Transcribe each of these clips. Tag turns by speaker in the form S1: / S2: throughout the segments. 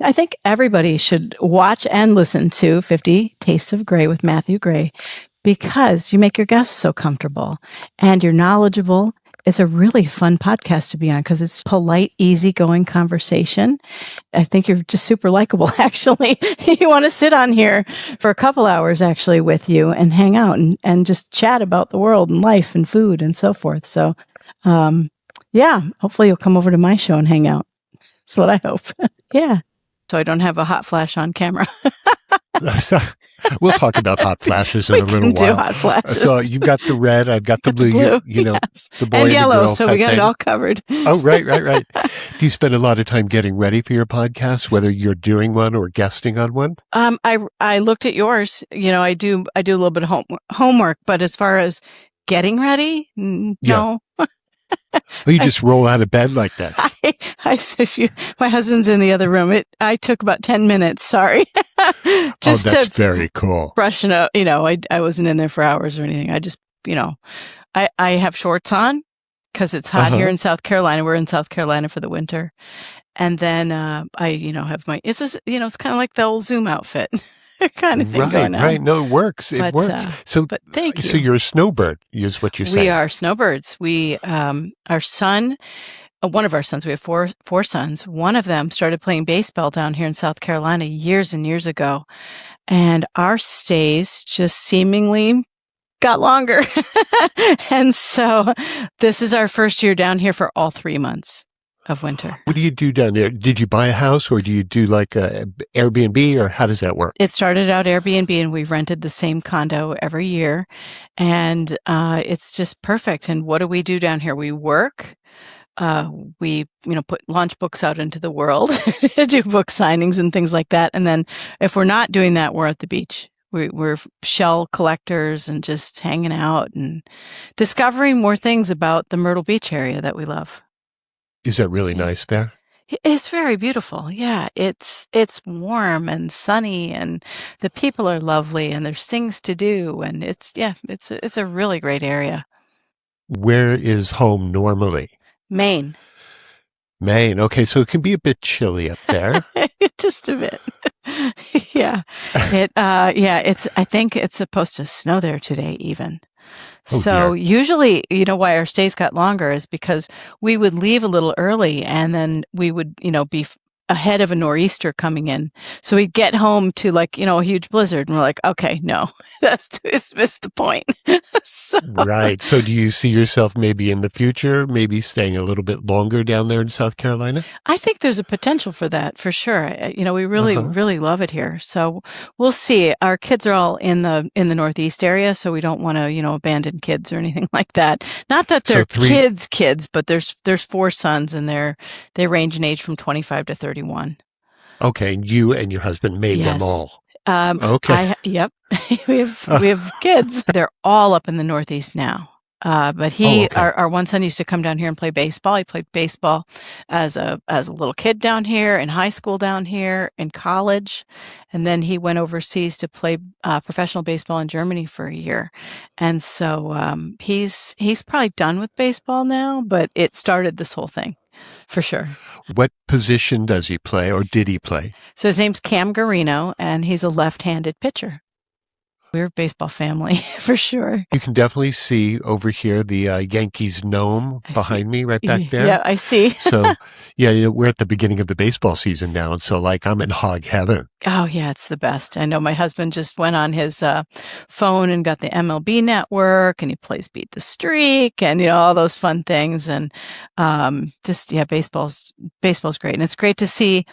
S1: I think everybody should watch and listen to 50 Tastes of Grey with Matthew Gray because you make your guests so comfortable and you're knowledgeable. It's a really fun podcast to be on because it's polite, easygoing conversation. I think you're just super likable, actually. You want to sit on here for a couple hours, actually, with you and hang out and just chat about the world and life and food and so forth. So, yeah, hopefully you'll come over to my show and hang out. That's what I hope. Yeah. So I don't have a hot flash on camera.
S2: We'll talk about hot flashes in
S1: We
S2: a little
S1: can do
S2: while.
S1: hot flashes.
S2: So you've got the red, I've got the blue. You know,
S1: yes.
S2: the boy
S1: and
S2: and the
S1: yellow.
S2: girl
S1: So we
S2: type
S1: got
S2: thing.
S1: it all covered.
S2: Oh, right. Do you spend a lot of time getting ready for your podcast, whether you're doing one or guesting on one?
S1: I looked at yours. You know, I do a little bit of homework, but as far as getting ready, no.
S2: Well, you just roll out of bed like that.
S1: My husband's in the other room. I took about 10 minutes. Sorry. Just
S2: that's
S1: to
S2: very cool.
S1: Brushing up. You know, I wasn't in there for hours or anything. I just, you know, I have shorts on because it's hot here in South Carolina. We're in South Carolina for the winter. And then, I, you know, have it's kind of like the old Zoom outfit. Kind of thing going on. Right.
S2: No, it works. It works.
S1: But thank you.
S2: So you're a snowbird, is what you're saying.
S1: We are snowbirds. We, our son, one of our sons, we have four sons. One of them started playing baseball down here in South Carolina years and years ago. And our stays just seemingly got longer. And so this is our first year down here for all 3 months of winter.
S2: What do you do down there? Did you buy a house or do you do like a Airbnb or how does that work?
S1: It started out Airbnb and we've rented the same condo every year and it's just perfect. And what do we do down here? We work. We, put launch books out into the world, do book signings and things like that. And then if we're not doing that, we're at the beach. We're shell collectors and just hanging out and discovering more things about the Myrtle Beach area that we love.
S2: Is that really nice there?
S1: It's very beautiful. Yeah. It's warm and sunny and the people are lovely and there's things to do. And it's a really great area.
S2: Where is home normally?
S1: Maine.
S2: Okay. So it can be a bit chilly up there.
S1: Just a bit. Yeah. I think it's supposed to snow there today even. So usually, why our stays got longer is because we would leave a little early and then we would, be ahead of a nor'easter coming in. So we'd get home to a huge blizzard and we're like, okay, no, it's missed the point.
S2: Right. So do you see yourself maybe in the future, maybe staying a little bit longer down there in South Carolina?
S1: I think there's a potential for that for sure. We really, really love it here. So we'll see. Our kids are all in the Northeast area. So we don't want to, abandon kids or anything like that. Not that they're kids, but there's 4 sons and they range in age from 25 to 31.
S2: Okay. And you and your husband made them all.
S1: Okay. Yep. we have kids. They're all up in the Northeast now. But our one son used to come down here and play baseball. He played baseball as a little kid down here, in high school down here, in college. And then he went overseas to play professional baseball in Germany for a year. And so he's probably done with baseball now, but it started this whole thing. For sure.
S2: What position does he play or did he play?
S1: So his name's Cam Guarino, and he's a left-handed pitcher. We're a baseball family, for sure.
S2: You can definitely see over here the Yankees gnome behind me right back there.
S1: Yeah, I see.
S2: So, we're at the beginning of the baseball season now. And so, I'm in hog heaven.
S1: Oh, yeah, it's the best. I know my husband just went on his phone and got the MLB network, and he plays Beat the Streak and, all those fun things. And baseball's great. And it's great to see.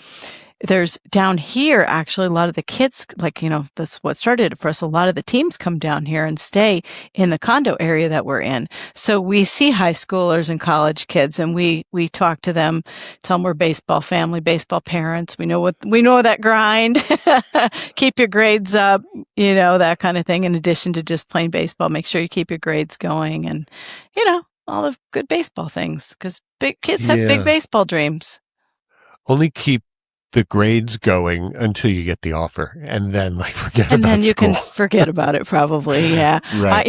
S1: There's down here, actually, a lot of the kids, that's what started it for us. A lot of the teams come down here and stay in the condo area that we're in. So we see high schoolers and college kids and we talk to them, tell them we're baseball family, baseball parents. We know that grind, keep your grades up, that kind of thing. In addition to just playing baseball, make sure you keep your grades going and, all the good baseball things because big kids have big baseball dreams.
S2: Only keep the grades going until you get the offer and then forget about it.
S1: And then you can forget about it probably. Yeah.
S2: Right.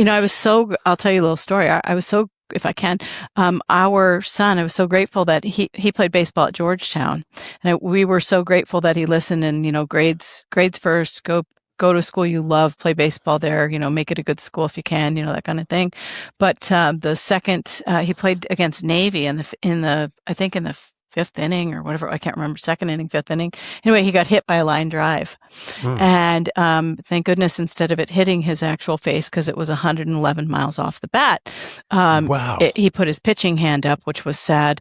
S1: I'll tell you a little story. I was so if I can. Our son, I was so grateful that he played baseball at Georgetown, and we were so grateful that he listened. And grades first, go to a school you love, play baseball there, make it a good school if you can, that kind of thing. But the second he played against Navy in the fifth inning or whatever, I can't remember, second inning, fifth inning. Anyway, he got hit by a line drive. And thank goodness, instead of it hitting his actual face, because it was 111 miles off the bat,
S2: Wow.
S1: he put his pitching hand up, which was sad.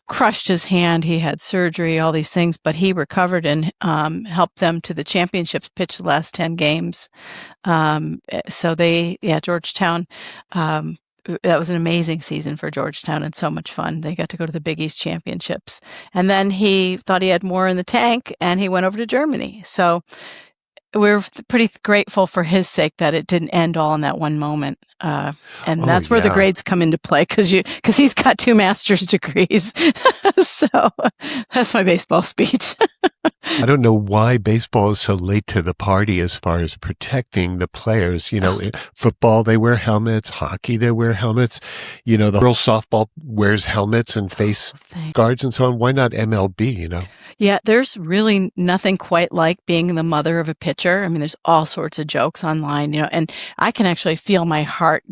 S1: Crushed his hand. He had surgery, all these things, but he recovered and helped them to the championships, pitched the last 10 games. So Georgetown, that was an amazing season for Georgetown and so much fun. They got to go to the Big East Championships. And then he thought he had more in the tank and he went over to Germany. So we're pretty grateful for his sake that it didn't end all in that one moment. And that's where the grades come into play because he's got 2 master's degrees. So that's my baseball speech.
S2: I don't know why baseball is so late to the party as far as protecting the players. In football, they wear helmets. Hockey, they wear helmets. The girls softball wears helmets and face guards and so on. Why not MLB,
S1: Yeah, there's really nothing quite like being the mother of a pitcher. I mean, there's all sorts of jokes online, and I can actually feel my heart,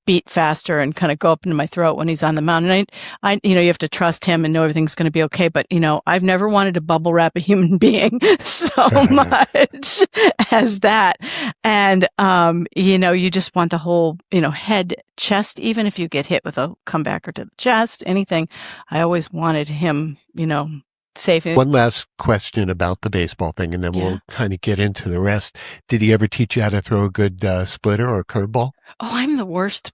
S1: beat faster and kind of go up into my throat when he's on the mound. And I you have to trust him and know everything's going to be okay. But, I've never wanted to bubble wrap a human being so much as that. And, you just want the whole, head, chest, even if you get hit with a comebacker to the chest, anything. I always wanted him, safe.
S2: One last question about the baseball thing, and then we'll kind of get into the rest. Did he ever teach you how to throw a good splitter or a curveball?
S1: Oh, I'm the worst.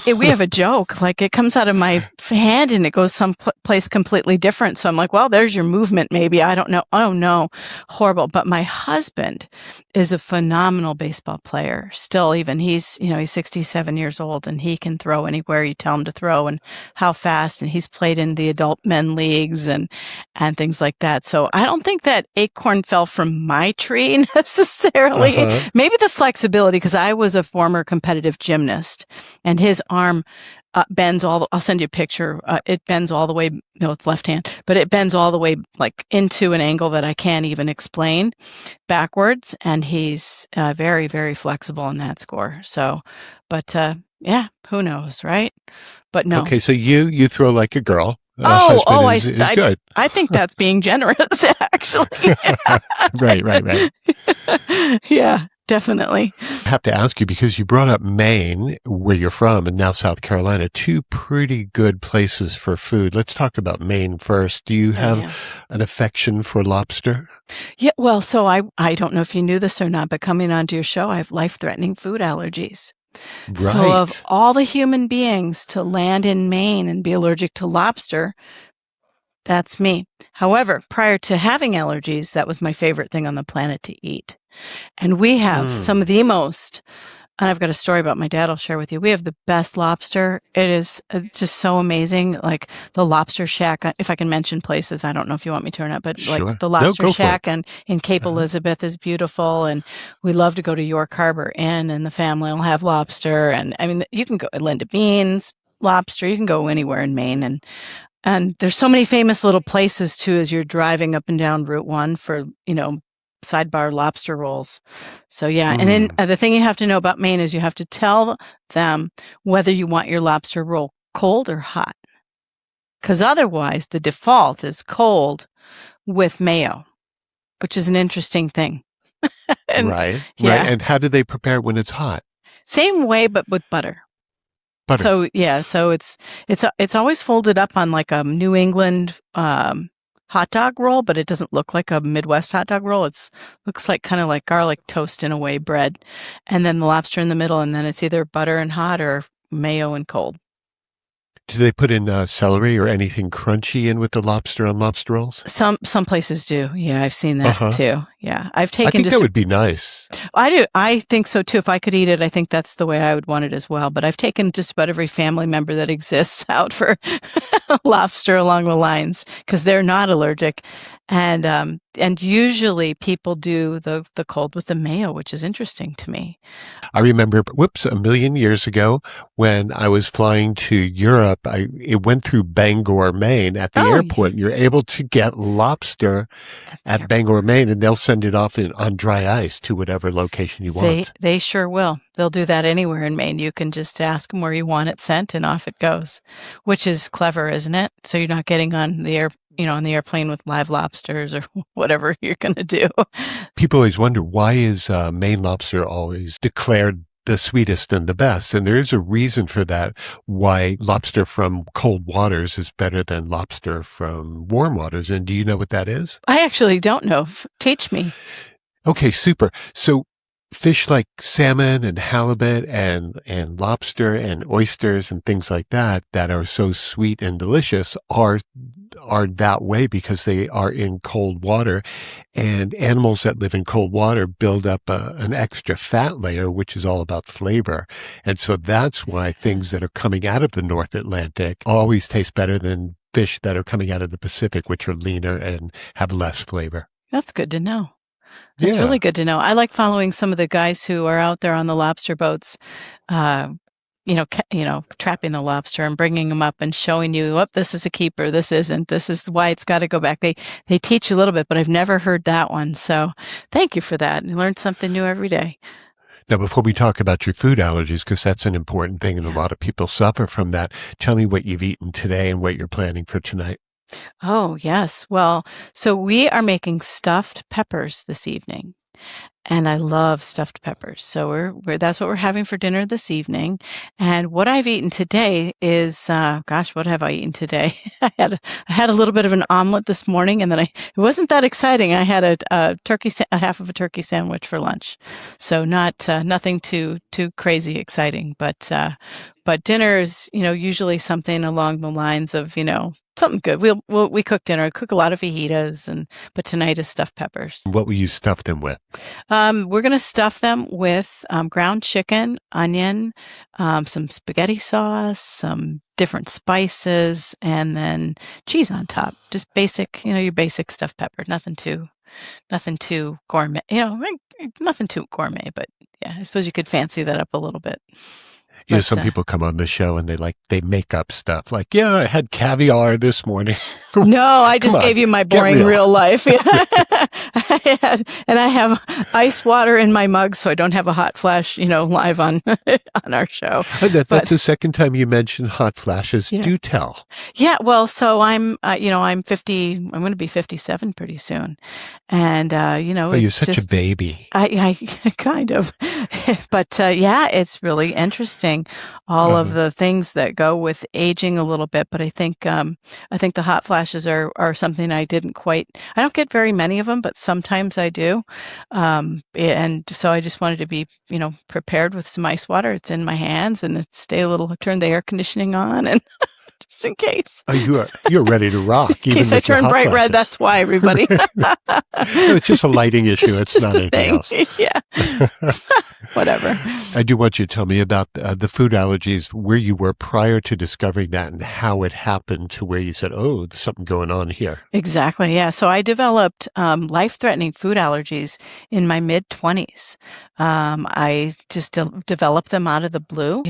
S1: We have a joke, like it comes out of my hand and it goes someplace completely different. So I'm like, well, there's your movement. Maybe. I don't know. Oh no, horrible. But my husband is a phenomenal baseball player. Still, even he's 67 years old and he can throw anywhere you tell him to throw and how fast. And he's played in the adult men leagues and things like that. So I don't think that acorn fell from my tree necessarily. Maybe the flexibility, because I was a former competitive gymnast and his arm bends I'll send you a picture. It bends all the way, it's left hand, but it bends all the way like into an angle that I can't even explain backwards. And he's very, very flexible in that score. So, but who knows, right? But no.
S2: Okay, so you throw like a girl.
S1: Is
S2: good.
S1: I think that's being generous, actually.
S2: Right.
S1: Yeah. Definitely.
S2: I have to ask you, because you brought up Maine, where you're from, and now South Carolina, 2 pretty good places for food. Let's talk about Maine first. Do you have an affection for lobster?
S1: Yeah, well, so I don't know if you knew this or not, but coming onto your show, I have life-threatening food allergies.
S2: Right.
S1: So of all the human beings to land in Maine and be allergic to lobster, that's me. However, prior to having allergies, that was my favorite thing on the planet to eat. And we have some of the most, and I've got a story about my dad I'll share with you. We have the best lobster. It is just so amazing. Like the Lobster Shack, if I can mention places, I don't know if you want me to or not, but
S2: Sure.
S1: like the Lobster Shack and in Cape Elizabeth is beautiful. And we love to go to York Harbor Inn and the family will have lobster. And I mean, you can go at Linda Bean's lobster. You can go anywhere in Maine. And there's so many famous little places too, as you're driving up and down Route 1 for, sidebar lobster rolls. So yeah. And then the thing you have to know about Maine is you have to tell them whether you want your lobster roll cold or hot. Because otherwise the default is cold with mayo, which is an interesting thing.
S2: Right. And how do they prepare when it's hot?
S1: Same way, but with butter.
S2: Butter.
S1: So yeah, so it's always folded up on like a New England hot dog roll, but it doesn't look like a Midwest hot dog roll. It looks like kind of like garlic toast in a way, bread, and then the lobster in the middle, and then it's either butter and hot or mayo and cold.
S2: Do they put in celery or anything crunchy in with the lobster on lobster rolls?
S1: Some places do. Yeah, I've seen that too. Yeah. I've
S2: I
S1: taken
S2: think that would be nice.
S1: I do. I think so too. If I could eat it, I think that's the way I would want it as well. But I've taken just about every family member that exists out for lobster along the lines because they're not allergic, and usually people do the cold with the mayo, which is interesting to me.
S2: I remember, a million years ago when I was flying to Europe, it went through Bangor, Maine at the
S1: Oh,
S2: airport. And you're able to get lobster at Bangor, Maine, and they'll send it off on dry ice to whatever location you want.
S1: They sure will. They'll do that anywhere in Maine. You can just ask them where you want it sent, and off it goes, which is clever, isn't it? So you're not getting on the on the airplane with live lobsters or whatever you're going to do.
S2: People always wonder, why is Maine lobster always declared the sweetest and the best? And there is a reason for that, why lobster from cold waters is better than lobster from warm waters. And do you know what that is?
S1: I actually don't know. Teach me.
S2: Okay, super. So fish like salmon and halibut and lobster and oysters and things like that are so sweet and delicious are that way because they are in cold water, and animals that live in cold water build up an extra fat layer, which is all about flavor. And so that's why things that are coming out of the North Atlantic always taste better than fish that are coming out of the Pacific, which are leaner and have less flavor.
S1: That's good to know. That's really good to know. I like following some of the guys who are out there on the lobster boats, trapping the lobster and bringing them up and showing you, what this is a keeper, this isn't, this is why it's got to go back. They teach you a little bit, but I've never heard that one. So thank you for that. You learn something new every day.
S2: Now, before we talk about your food allergies, because that's an important thing and a lot of people suffer from that, tell me what you've eaten today and what you're planning for tonight.
S1: Oh, yes. Well, so we are making stuffed peppers this evening. And I love stuffed peppers. So that's what we're having for dinner this evening. And what I've eaten today is, what have I eaten today? I had a little bit of an omelet this morning, and then it wasn't that exciting. I had a half of a turkey sandwich for lunch. So nothing too crazy exciting, but dinner is, usually something along the lines of, something good. We cook dinner. I cook a lot of fajitas, but tonight is stuffed peppers.
S2: What will you stuff them with?
S1: We're going to stuff them with ground chicken, onion, some spaghetti sauce, some different spices, and then cheese on top. Just basic, your basic stuffed pepper. Nothing too gourmet. Nothing too gourmet. But yeah, I suppose you could fancy that up a little bit.
S2: Some people come on the show and they make up stuff like, yeah, I had caviar this morning.
S1: No, I just gave you my boring real life. Yeah. I have ice water in my mug, so I don't have a hot flash, live on our show.
S2: That's the second time you mentioned hot flashes. Yeah. Do tell.
S1: Yeah, well, so I'm 50. I'm going to be 57 pretty soon, and
S2: you're such a baby.
S1: I kind of, but it's really interesting. All of the things that go with aging a little bit, but I think the hot flashes are something I don't get very many of them, but sometimes I do. And so I just wanted to be, prepared with some ice water. It's in my hands, and turn the air conditioning on, and just in case.
S2: Oh, you're ready to rock.
S1: In case I turn bright red, that's why, everybody.
S2: It's just a lighting issue. It's not anything else.
S1: Yeah. Whatever.
S2: I do want you to tell me about the food allergies, where you were prior to discovering that and how it happened to where you said, oh, there's something going on here.
S1: Exactly. Yeah. So I developed life-threatening food allergies in my mid-20s. I just developed them out of the blue,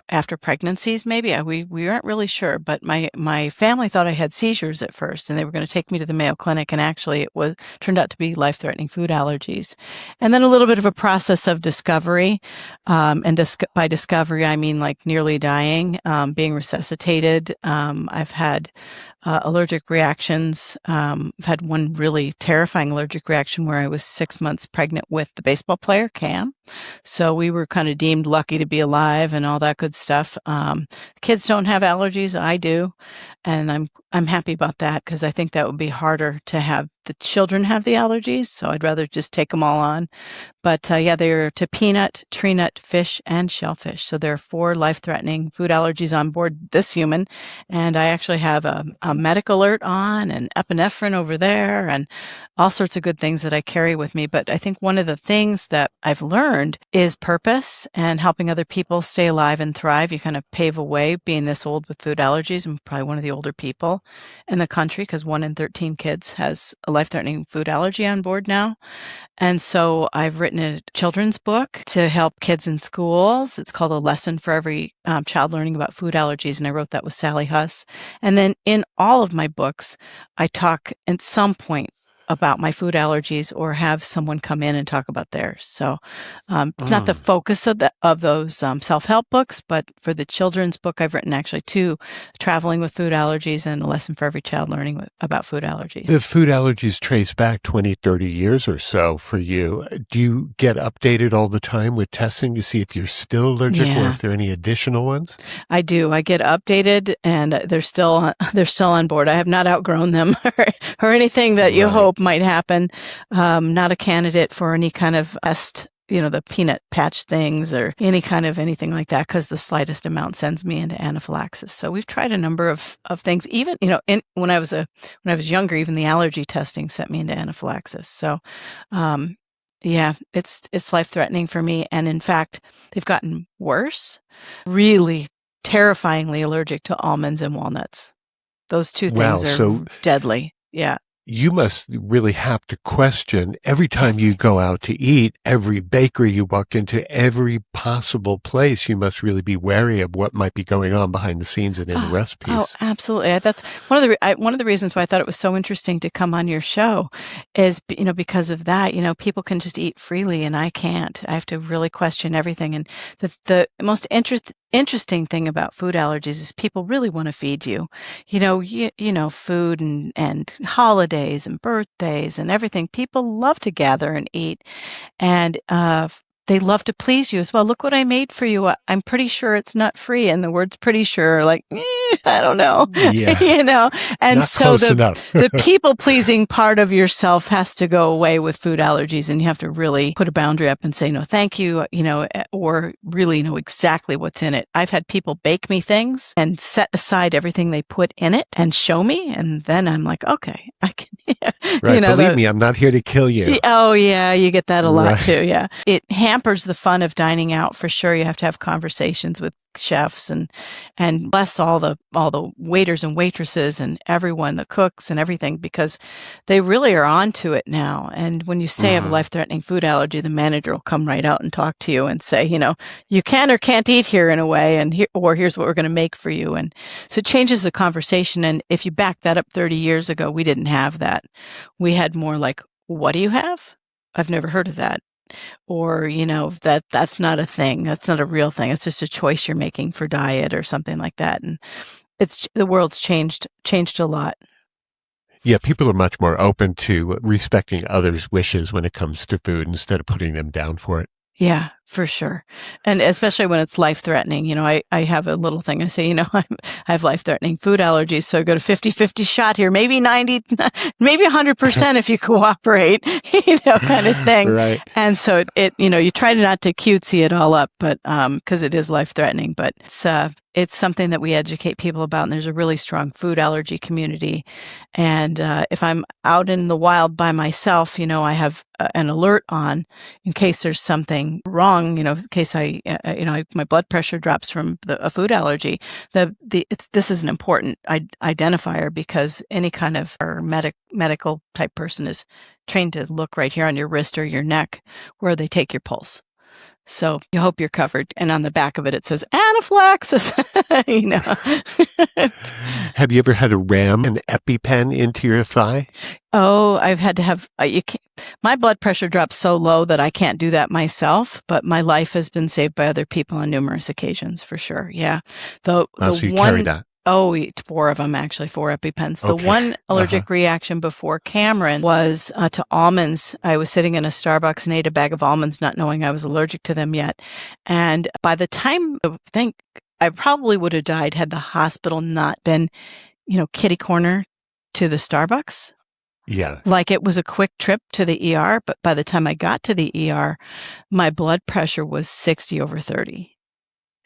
S1: after pregnancies, maybe. We aren't really sure, but my family thought I had seizures at first, and they were going to take me to the Mayo Clinic, and actually it turned out to be life-threatening food allergies. And then a little bit of a process of discovery, by discovery I mean like nearly dying, being resuscitated. I've had allergic reactions. I've had one really terrifying allergic reaction where I was 6 months pregnant with the baseball player, Cam. So we were kind of deemed lucky to be alive and all that good stuff. Kids don't have allergies. I do. And I'm happy about that, because I think that would be harder to have the children have the allergies. So I'd rather just take them all on. But they're to peanut, tree nut, fish, and shellfish. So there are 4 life-threatening food allergies on board this human. And I actually have a medic alert on and epinephrine over there and all sorts of good things that I carry with me. But I think one of the things that I've learned is purpose and helping other people stay alive and thrive. You kind of pave a way being this old with food allergies. I'm probably one of the older people in the country because 1 in 13 kids has a life-threatening food allergy on board now. And so I've written a children's book to help kids in schools. It's called A Lesson for Every Child Learning About Food Allergies. And I wrote that with Sally Huss. And then in all of my books, I talk at some point about my food allergies or have someone come in and talk about theirs. So it's not the focus of those self-help books, but for the children's book, I've written actually 2, Traveling with Food Allergies and A Lesson for Every Child Learning about Food Allergies.
S2: The food allergies trace back 20, 30 years or so for you. Do you get updated all the time with testing to see if you're still allergic or if there are any additional ones?
S1: I do. I get updated and they're still on board. I have not outgrown them or anything that you hope might happen. Not a candidate for any kind of the peanut patch things or any kind of anything like that, because the slightest amount sends me into anaphylaxis. So we've tried a number of things. Even when I was younger, even the allergy testing sent me into anaphylaxis. So it's life threatening for me. And in fact, they've gotten worse. Really terrifyingly allergic to almonds and walnuts. Those 2 things are deadly. Yeah.
S2: You must really have to question every time you go out to eat, every bakery you walk into, every possible place. You must really be wary of what might be going on behind the scenes and in the recipes.
S1: Oh, absolutely. That's one of the reasons why I thought it was so interesting to come on your show is, because of that, people can just eat freely and I can't. I have to really question everything. And the most interesting thing about food allergies is people really want to feed you. Food and holidays and birthdays and everything. People love to gather and eat, and they love to please you as well. Look what I made for you. I'm pretty sure it's nut free, and the word's pretty sure. Like, I don't know,
S2: yeah.
S1: And
S2: not
S1: so
S2: the
S1: people pleasing part of yourself has to go away with food allergies, and you have to really put a boundary up and say no, thank you, or really know exactly what's in it. I've had people bake me things and set aside everything they put in it and show me, and then I'm like, okay, I can.
S2: Right, believe me, I'm not here to kill you.
S1: Oh yeah, you get that a lot too. Yeah, it hampers the fun of dining out for sure. You have to have conversations with chefs and bless all the waiters and waitresses and everyone, the cooks and everything, because they really are onto it now. And when you say I have a life-threatening food allergy, the manager will come right out and talk to you and say, you can or can't eat here in a way, and here's what we're going to make for you. And so it changes the conversation. And if you back that up 30 years ago, we didn't have that. We had more like, what do you have? I've never heard of that. Or, that's not a thing. That's not a real thing. It's just a choice you're making for diet or something like that. And the world's changed a lot.
S2: Yeah, people are much more open to respecting others' wishes when it comes to food instead of putting them down for it.
S1: Yeah, for sure. And especially when it's life-threatening. I have a little thing I say, I have life-threatening food allergies, so I go to 50-50 shot here, maybe 90, maybe 100% if you cooperate, kind of thing.
S2: Right.
S1: And so you try not to cutesy it all up, but because it is life-threatening, but it's something that we educate people about, and there's a really strong food allergy community. And if I'm out in the wild by myself, I have an alert on in case there's something wrong, in case my blood pressure drops from a food allergy. This is an important identifier, because any kind of medical type person is trained to look right here on your wrist or your neck where they take your pulse. So you hope you're covered. And on the back of it, it says anaphylaxis.
S2: Have you ever had to ram an EpiPen into your thigh?
S1: Oh, I've had to have, my blood pressure drops so low that I can't do that myself, but my life has been saved by other people on numerous occasions, for sure. Yeah.
S2: So you carry that?
S1: Oh, 4 of them, actually, 4 EpiPens. Okay. The one allergic reaction before Cameron was to almonds. I was sitting in a Starbucks and ate a bag of almonds, not knowing I was allergic to them yet. And by the time, I think I probably would have died had the hospital not been, kitty corner to the Starbucks.
S2: Yeah.
S1: Like it was a quick trip to the ER, but by the time I got to the ER, my blood pressure was 60/30.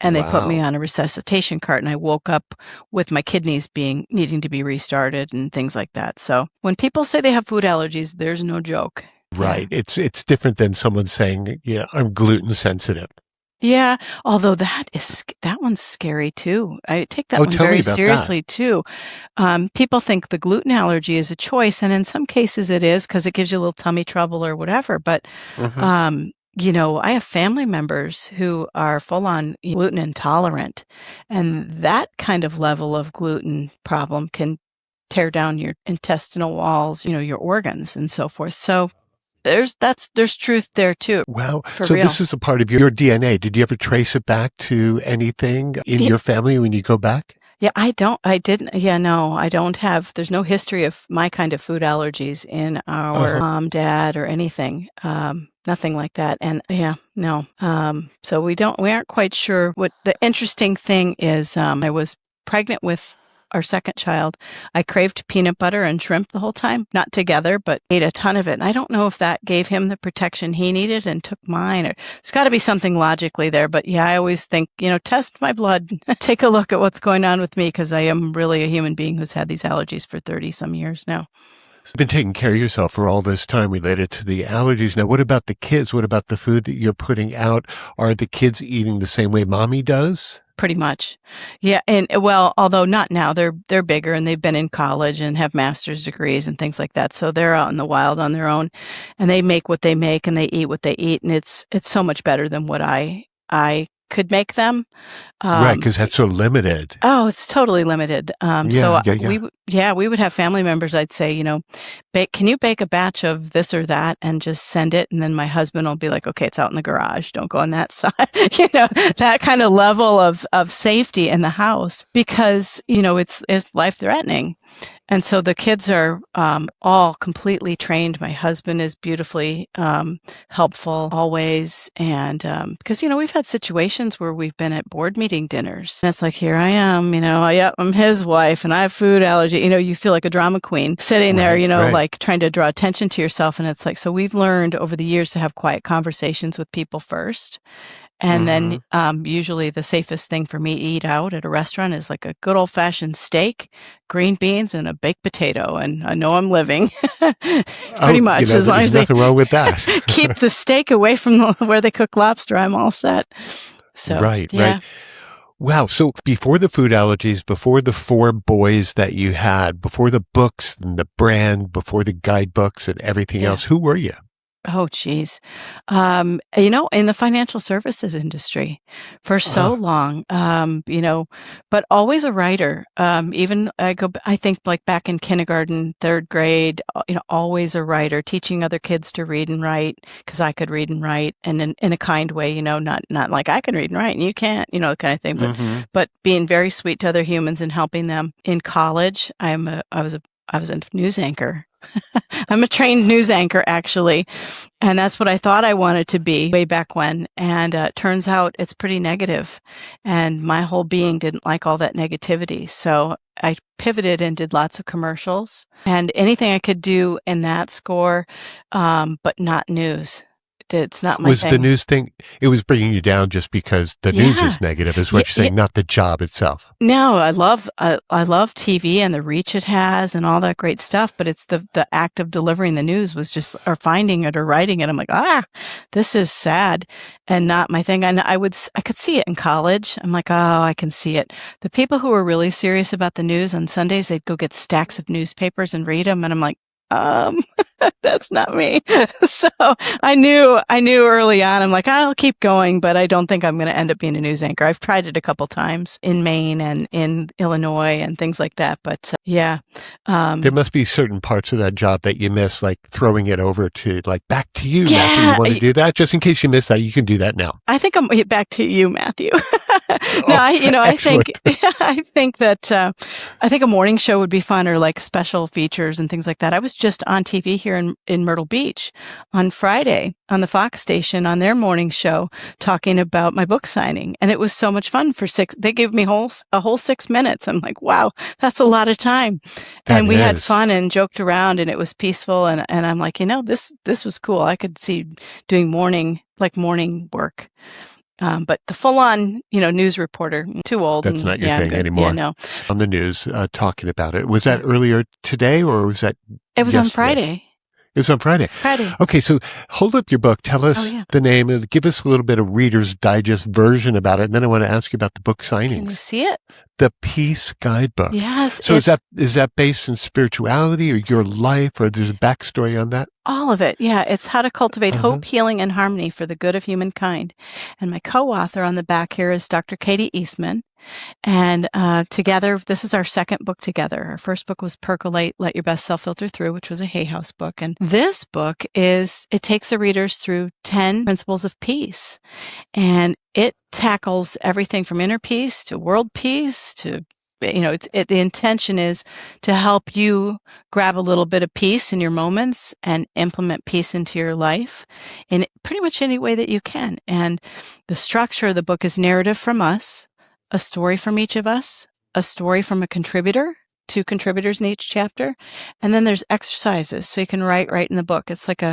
S1: and they put me
S2: Wow.
S1: on a resuscitation cart, and I woke up with my kidneys needing to be restarted and things like that. So when people say they have food allergies, there's no joke. Yeah.
S2: Right. It's different than someone saying, I'm gluten sensitive.
S1: Yeah, although that one's scary too. I take that
S2: Oh,
S1: one
S2: tell me
S1: very
S2: about that.
S1: seriously too. People think the gluten allergy is a choice, and in some cases it is because it gives you a little tummy trouble or whatever. But
S2: Hmm.
S1: I have family members who are full on gluten intolerant, and that kind of level of gluten problem can tear down your intestinal walls, your organs and so forth. So there's truth there too,
S2: Wow.
S1: for
S2: So
S1: real.
S2: this is a part of your DNA. Did you ever trace it back to anything in your family when you go back?
S1: Yeah, I didn't, yeah, no, I don't have, there's no history of my kind of food allergies in our
S2: Uh-huh.
S1: mom, dad, or anything. Nothing like that. And yeah, no. So we aren't quite sure what the interesting thing is. I was pregnant with our second child. I craved peanut butter and shrimp the whole time, not together, but ate a ton of it. And I don't know if that gave him the protection he needed and took mine, or it's got to be something logically there. But yeah, I always think, test my blood, take a look at what's going on with me, because I am really a human being who's had these allergies for 30 some years now.
S2: You've been taking care of yourself for all this time related to the allergies. Now, what about the kids? What about the food that you're putting out? Are the kids eating the same way mommy does?
S1: Pretty much. Yeah. And well, although not now, they're bigger and they've been in college and have master's degrees and things like that. So they're out in the wild on their own, and they make what they make and they eat what they eat. And it's so much better than what I could make them.
S2: Right,
S1: Um,
S2: because that's so limited.
S1: Oh, it's totally limited. So
S2: Yeah, yeah, yeah.
S1: we would have family members. I'd say, can you bake a batch of this or that and just send it? And then my husband will be like, okay, it's out in the garage. Don't go on that side. That kind of level of safety in the house, because, it's life threatening. And so the kids are all completely trained. My husband is beautifully helpful always. And because, we've had situations where we've been at board meeting dinners. And it's like, here I am, I'm his wife and I have food allergy. You feel like a drama queen sitting there,
S2: Right, right.
S1: like trying to draw attention to yourself. And it's like, so we've learned over the years to have quiet conversations with people first. And then
S2: Hmm.
S1: usually the safest thing for me to eat out at a restaurant is like a good old fashioned steak, green beans, and a baked potato. And I know I'm living pretty
S2: Oh,
S1: much, as long
S2: there's
S1: as they
S2: nothing wrong with that.
S1: keep the steak away from where they cook lobster. I'm all set. So,
S2: Right, right.
S1: yeah.
S2: Wow. So before the food allergies, before the four boys that you had, before the books and the brand, before the guidebooks and everything
S1: Yeah.
S2: else, who were you?
S1: Oh, geez. In the financial services industry for so
S2: Uh,
S1: long, but always a writer. Even I think like back in kindergarten, third grade, always a writer, teaching other kids to read and write, because I could read and write, and in a kind way, not like I can read and write and you can't, kind of thing,
S2: hmm.
S1: but being very sweet to other humans and helping them. In college, I was a news anchor. I'm a trained news anchor, actually. And that's what I thought I wanted to be way back when. And it turns out it's pretty negative. And my whole being didn't like all that negativity. So I pivoted and did lots of commercials and anything I could do in that score, but not news. It's not my
S2: Was the
S1: thing.
S2: news thing, it was bringing you down just because the news
S1: Yeah.
S2: is negative, is
S1: Yeah,
S2: what you're saying, not the job itself.
S1: no, I love TV and the reach it has and all that great stuff, but it's the act of delivering the news was just, or finding it or writing it. I'm like, this is sad and not my thing. And I could see it in college. I'm like, oh, I can see it. The people who were really serious about the news on Sundays, they'd go get stacks of newspapers and read them, and I'm like, um, that's not me. So I knew early on, I'm like, I'll keep going, but I don't think I'm going to end up being a news anchor. I've tried it a couple times in Maine and in Illinois and things like that. But yeah.
S2: There
S1: Um,
S2: must be certain parts of that job that you miss, like throwing it over to, like, back to you, Matthew. You
S1: yeah,
S2: want to do that? Just in case you miss that, you can do that now.
S1: I think I'm back to you, Matthew. No,
S2: Oh,
S1: I think,
S2: excellent.
S1: I think that, I think a morning show would be fun, or like special features and things like that. I was just on TV here in Myrtle Beach on Friday on the Fox station on their morning show talking about my book signing. And it was so much fun they gave me a whole 6 minutes. I'm like, wow, that's a lot of time.
S2: That
S1: And we had
S2: is.
S1: fun and joked around and it was peaceful. And I'm like, this was cool. I could see doing morning work. But the full-on, news reporter, too old.
S2: That's
S1: and,
S2: not your
S1: yeah, I'm
S2: thing
S1: good.
S2: anymore.
S1: Yeah, no.
S2: On the news, talking about it. Was that earlier today or was that
S1: It was
S2: yesterday?
S1: on Friday.
S2: It was on Friday.
S1: Friday.
S2: Okay, so hold up your book. Tell us the name and give us a little bit of Reader's Digest version about it. And then I want to ask you about the book signings.
S1: Can you see it?
S2: The Peace Guidebook.
S1: Yes.
S2: So is that based in spirituality or your life, or there's a backstory on that?
S1: All of it. Yeah. It's how to cultivate hope, healing, and harmony for the good of humankind. And my co-author on the back here is Dr. Katie Eastman. And together, this is our second book together. Our first book was Percolate, Let Your Best Self Filter Through, which was a Hay House book. And this book it takes the readers through 10 principles of peace. And it tackles everything from inner peace to world peace to, the intention is to help you grab a little bit of peace in your moments and implement peace into your life in pretty much any way that you can. And the structure of the book is narrative from us, a story from each of us, a story from a contributor, 2 contributors in each chapter, and then there's exercises. So you can write right in the book. It's like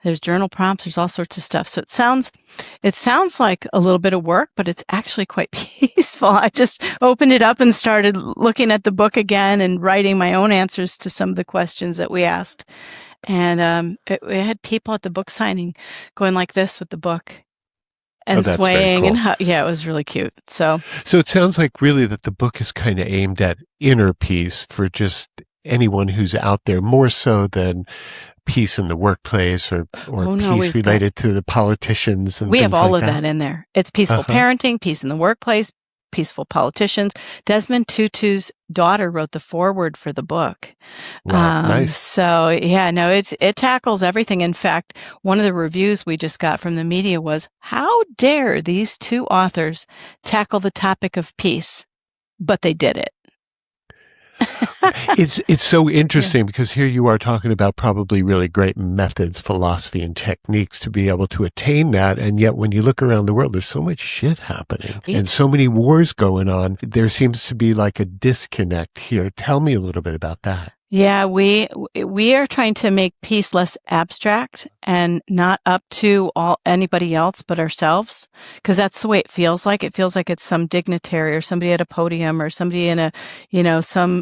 S1: there's journal prompts, there's all sorts of stuff. So it sounds like a little bit of work, but it's actually quite peaceful. I just opened it up and started looking at the book again and writing my own answers to some of the questions that we asked. And we had people at the book signing going like this with the book. And swaying cool. And it was really cute. So
S2: it sounds like really that the book is kind of aimed at inner peace for just anyone who's out there, more so than peace in the workplace or peace related to the politicians. And
S1: we have all of that in there. It's peaceful parenting, peace in the workplace, peaceful politicians. Desmond Tutu's daughter wrote the foreword for the book.
S2: Wow, nice.
S1: So it tackles everything. In fact, one of the reviews we just got from the media was, how dare these 2 authors tackle the topic of peace? But they did it.
S2: It's so interesting because here you are talking about probably really great methods, philosophy, and techniques to be able to attain that. And yet when you look around the world, there's so much shit happening and so many wars going on. There seems to be like a disconnect here. Tell me a little bit about that.
S1: Yeah, we are trying to make peace less abstract and not up to anybody else but ourselves, because that's the way it feels like. It feels like it's some dignitary or somebody at a podium or somebody in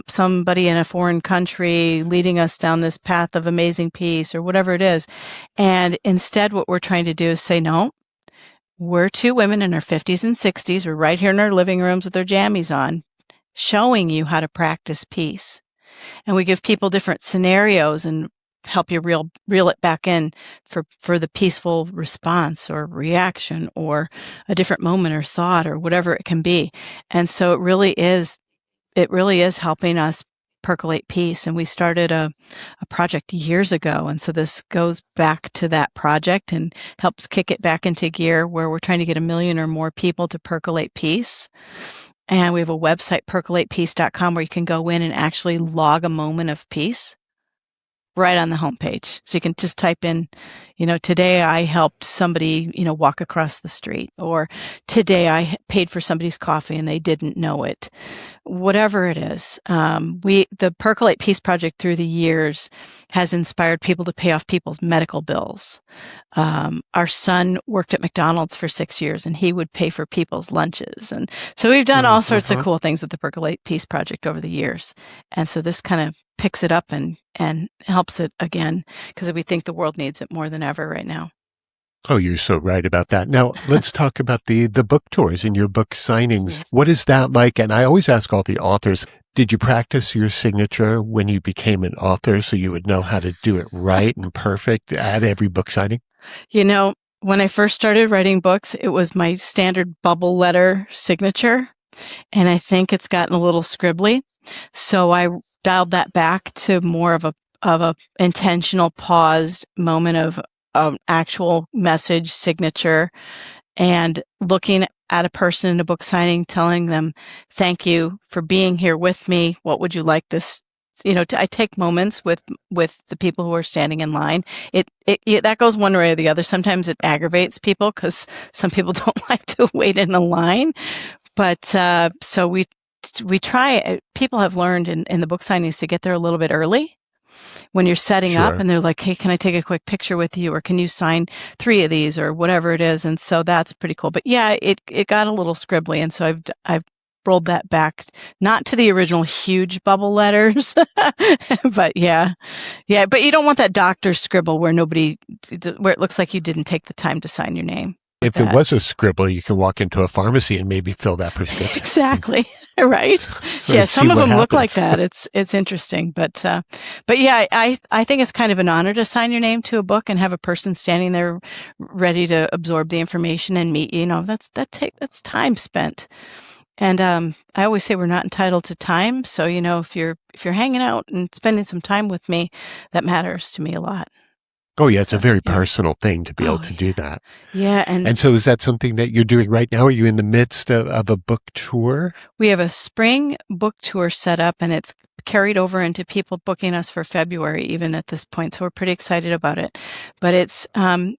S1: somebody in a foreign country leading us down this path of amazing peace or whatever it is. And instead, what we're trying to do is say, no, we're 2 women in our 50s and 60s. We're right here in our living rooms with our jammies on, showing you how to practice peace. And we give people different scenarios and help you reel it back in for the peaceful response or reaction or a different moment or thought or whatever it can be. And so it really is helping us percolate peace. And we started a project years ago. And so this goes back to that project and helps kick it back into gear, where we're trying to get 1 million or more people to percolate peace. And we have a website, percolatepeace.com, where you can go in and actually log a moment of peace right on the homepage. So you can just type in, today I helped somebody, walk across the street, or today I paid for somebody's coffee and they didn't know it. Whatever it is. The Percolate Peace Project through the years has inspired people to pay off people's medical bills. Our son worked at McDonald's for 6 years and he would pay for people's lunches. And so we've done all sorts of cool things with the Percolate Peace Project over the years. And so this kind of picks it up and helps it again, because we think the world needs it more than ever right now.
S2: Oh, you're so right about that. Now, let's talk about the book tours and your book signings.
S1: Yeah.
S2: What is that like? And I always ask all the authors, did you practice your signature when you became an author so you would know how to do it right and perfect at every book signing?
S1: When I first started writing books, it was my standard bubble letter signature, and I think it's gotten a little scribbly. So I dialed that back to more of a intentional paused moment of actual message signature, and looking at a person in a book signing, telling them, thank you for being here with me. What would you like this? I take moments with the people who are standing in line. It that goes one way or the other. Sometimes it aggravates people because some people don't like to wait in a line. But so we try. People have learned in the book signings to get there a little bit early when you're setting up
S2: Sure.
S1: and they're like, hey, can I take a quick picture with you? Or can you sign 3 of these or whatever it is? And so that's pretty cool. But yeah, it got a little scribbly. And so I've rolled that back, not to the original huge bubble letters, but yeah. But you don't want that doctor's scribble where it looks like you didn't take the time to sign your name.
S2: If it was a scribble, you can walk into a pharmacy and maybe fill that prescription.
S1: Exactly. Right.
S2: So
S1: Yeah. Some of them
S2: happens.
S1: look like that. It's interesting, but yeah, I think it's kind of an honor to sign your name to a book and have a person standing there ready to absorb the information and meet you. That's time spent. And I always say we're not entitled to time. So if you're hanging out and spending some time with me, that matters to me a lot.
S2: Oh, yeah, it's a very personal thing to be able to do that.
S1: Yeah.
S2: And so is that something that you're doing right now? Are you in the midst of a book tour?
S1: We have a spring book tour set up, and it's carried over into people booking us for February, even at this point. So we're pretty excited about it. But it's, some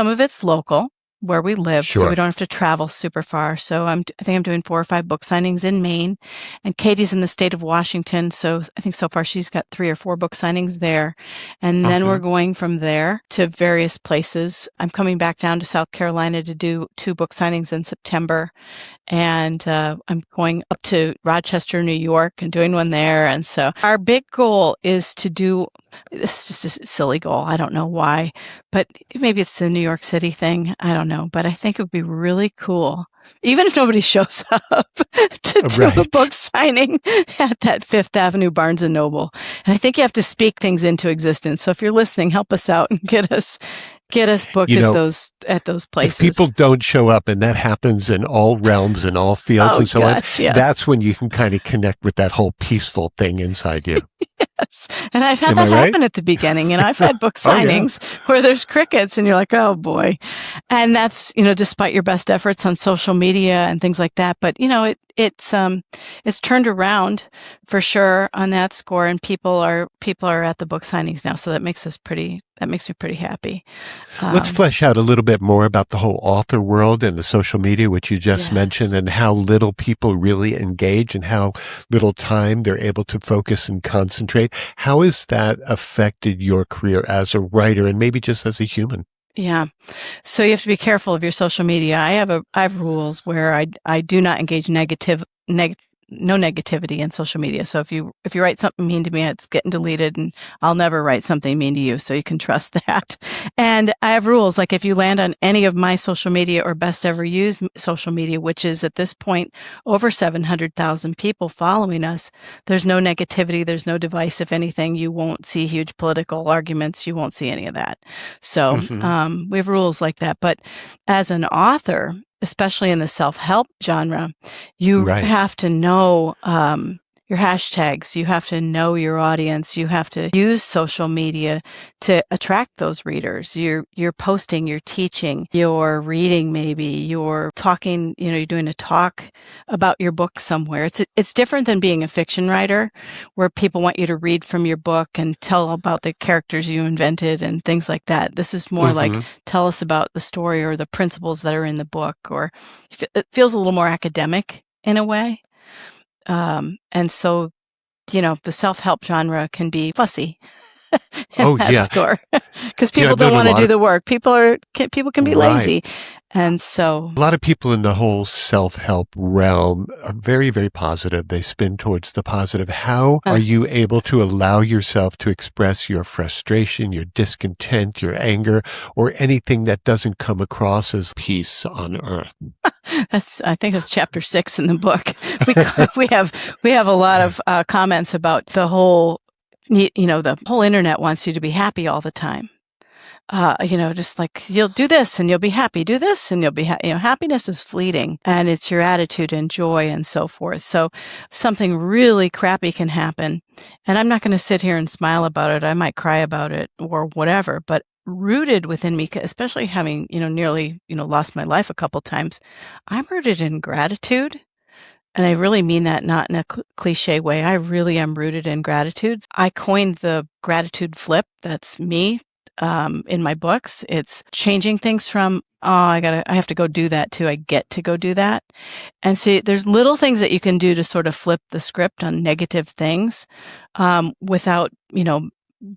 S1: of it's local, where we live, so we don't have to travel super far. So I think I'm doing 4 or 5 book signings in Maine, and Katie's in the state of Washington. So I think so far she's got 3 or 4 book signings there. And then we're going from there to various places. I'm coming back down to South Carolina to do 2 book signings in September. And I'm going up to Rochester, New York, and doing one there. And so our big goal is to do, this is just a silly goal. I don't know why, but maybe it's the New York City thing. I don't know, but I think it would be really cool, even if nobody shows up, to do a book signing at that Fifth Avenue Barnes and Noble. And I think you have to speak things into existence. So if you're listening, help us out and get us booked at those places.
S2: If people don't show up, and that happens in all realms and all fields and so on, that's when you can kind of connect with that whole peaceful thing inside you.
S1: Yes. And I've had that happen at the beginning, and I've had book signings where there's crickets and you're like, oh boy. And that's, despite your best efforts on social media and things like that. But, it's turned around for sure on that score, and people are at the book signings now. So that makes me pretty happy.
S2: Let's flesh out a little bit more about the whole author world and the social media, which you just mentioned, and how little people really engage and how little time they're able to focus and concentrate. How has that affected your career as a writer and maybe just as a human?
S1: Yeah. So you have to be careful of your social media. I have rules where I do not engage no negativity in social media. So if you write something mean to me, it's getting deleted, and I'll never write something mean to you. So you can trust that. And I have rules, like if you land on any of my social media or best ever used social media, which is at this point over 700,000 people following us, there's no negativity. There's no divisive anything. You won't see huge political arguments. You won't see any of that. So we have rules like that. But as an author, especially in the self-help genre, you have to know your hashtags. You have to know your audience. You have to use social media to attract those readers. You're posting, you're teaching, you're reading, maybe you're talking, you're doing a talk about your book somewhere. It's different than being a fiction writer, where people want you to read from your book and tell about the characters you invented and things like that. This is more like, tell us about the story or the principles that are in the book, or it feels a little more academic in a way. And so, the self-help genre can be fussy. Score, because people don't want to do the work. People can be lazy. And so
S2: a lot of people in the whole self-help realm are very, very positive. They spin towards the positive. How are you able to allow yourself to express your frustration, your discontent, your anger, or anything that doesn't come across as peace on earth?
S1: I think that's chapter 6 in the book. We have a lot of comments about the whole, the whole internet wants you to be happy all the time. Just like, you'll do this and you'll be happy. Do this and you'll be happy. Happiness is fleeting, and it's your attitude and joy and so forth. So something really crappy can happen, and I'm not going to sit here and smile about it. I might cry about it or whatever, but rooted within me, especially having, nearly, lost my life a couple times, I'm rooted in gratitude. And I really mean that not in a cliche way. I really am rooted in gratitude. I coined the gratitude flip. That's me. in my books. It's changing things from, I have to go do that to I get to go do that. And so there's little things that you can do to sort of flip the script on negative things, without,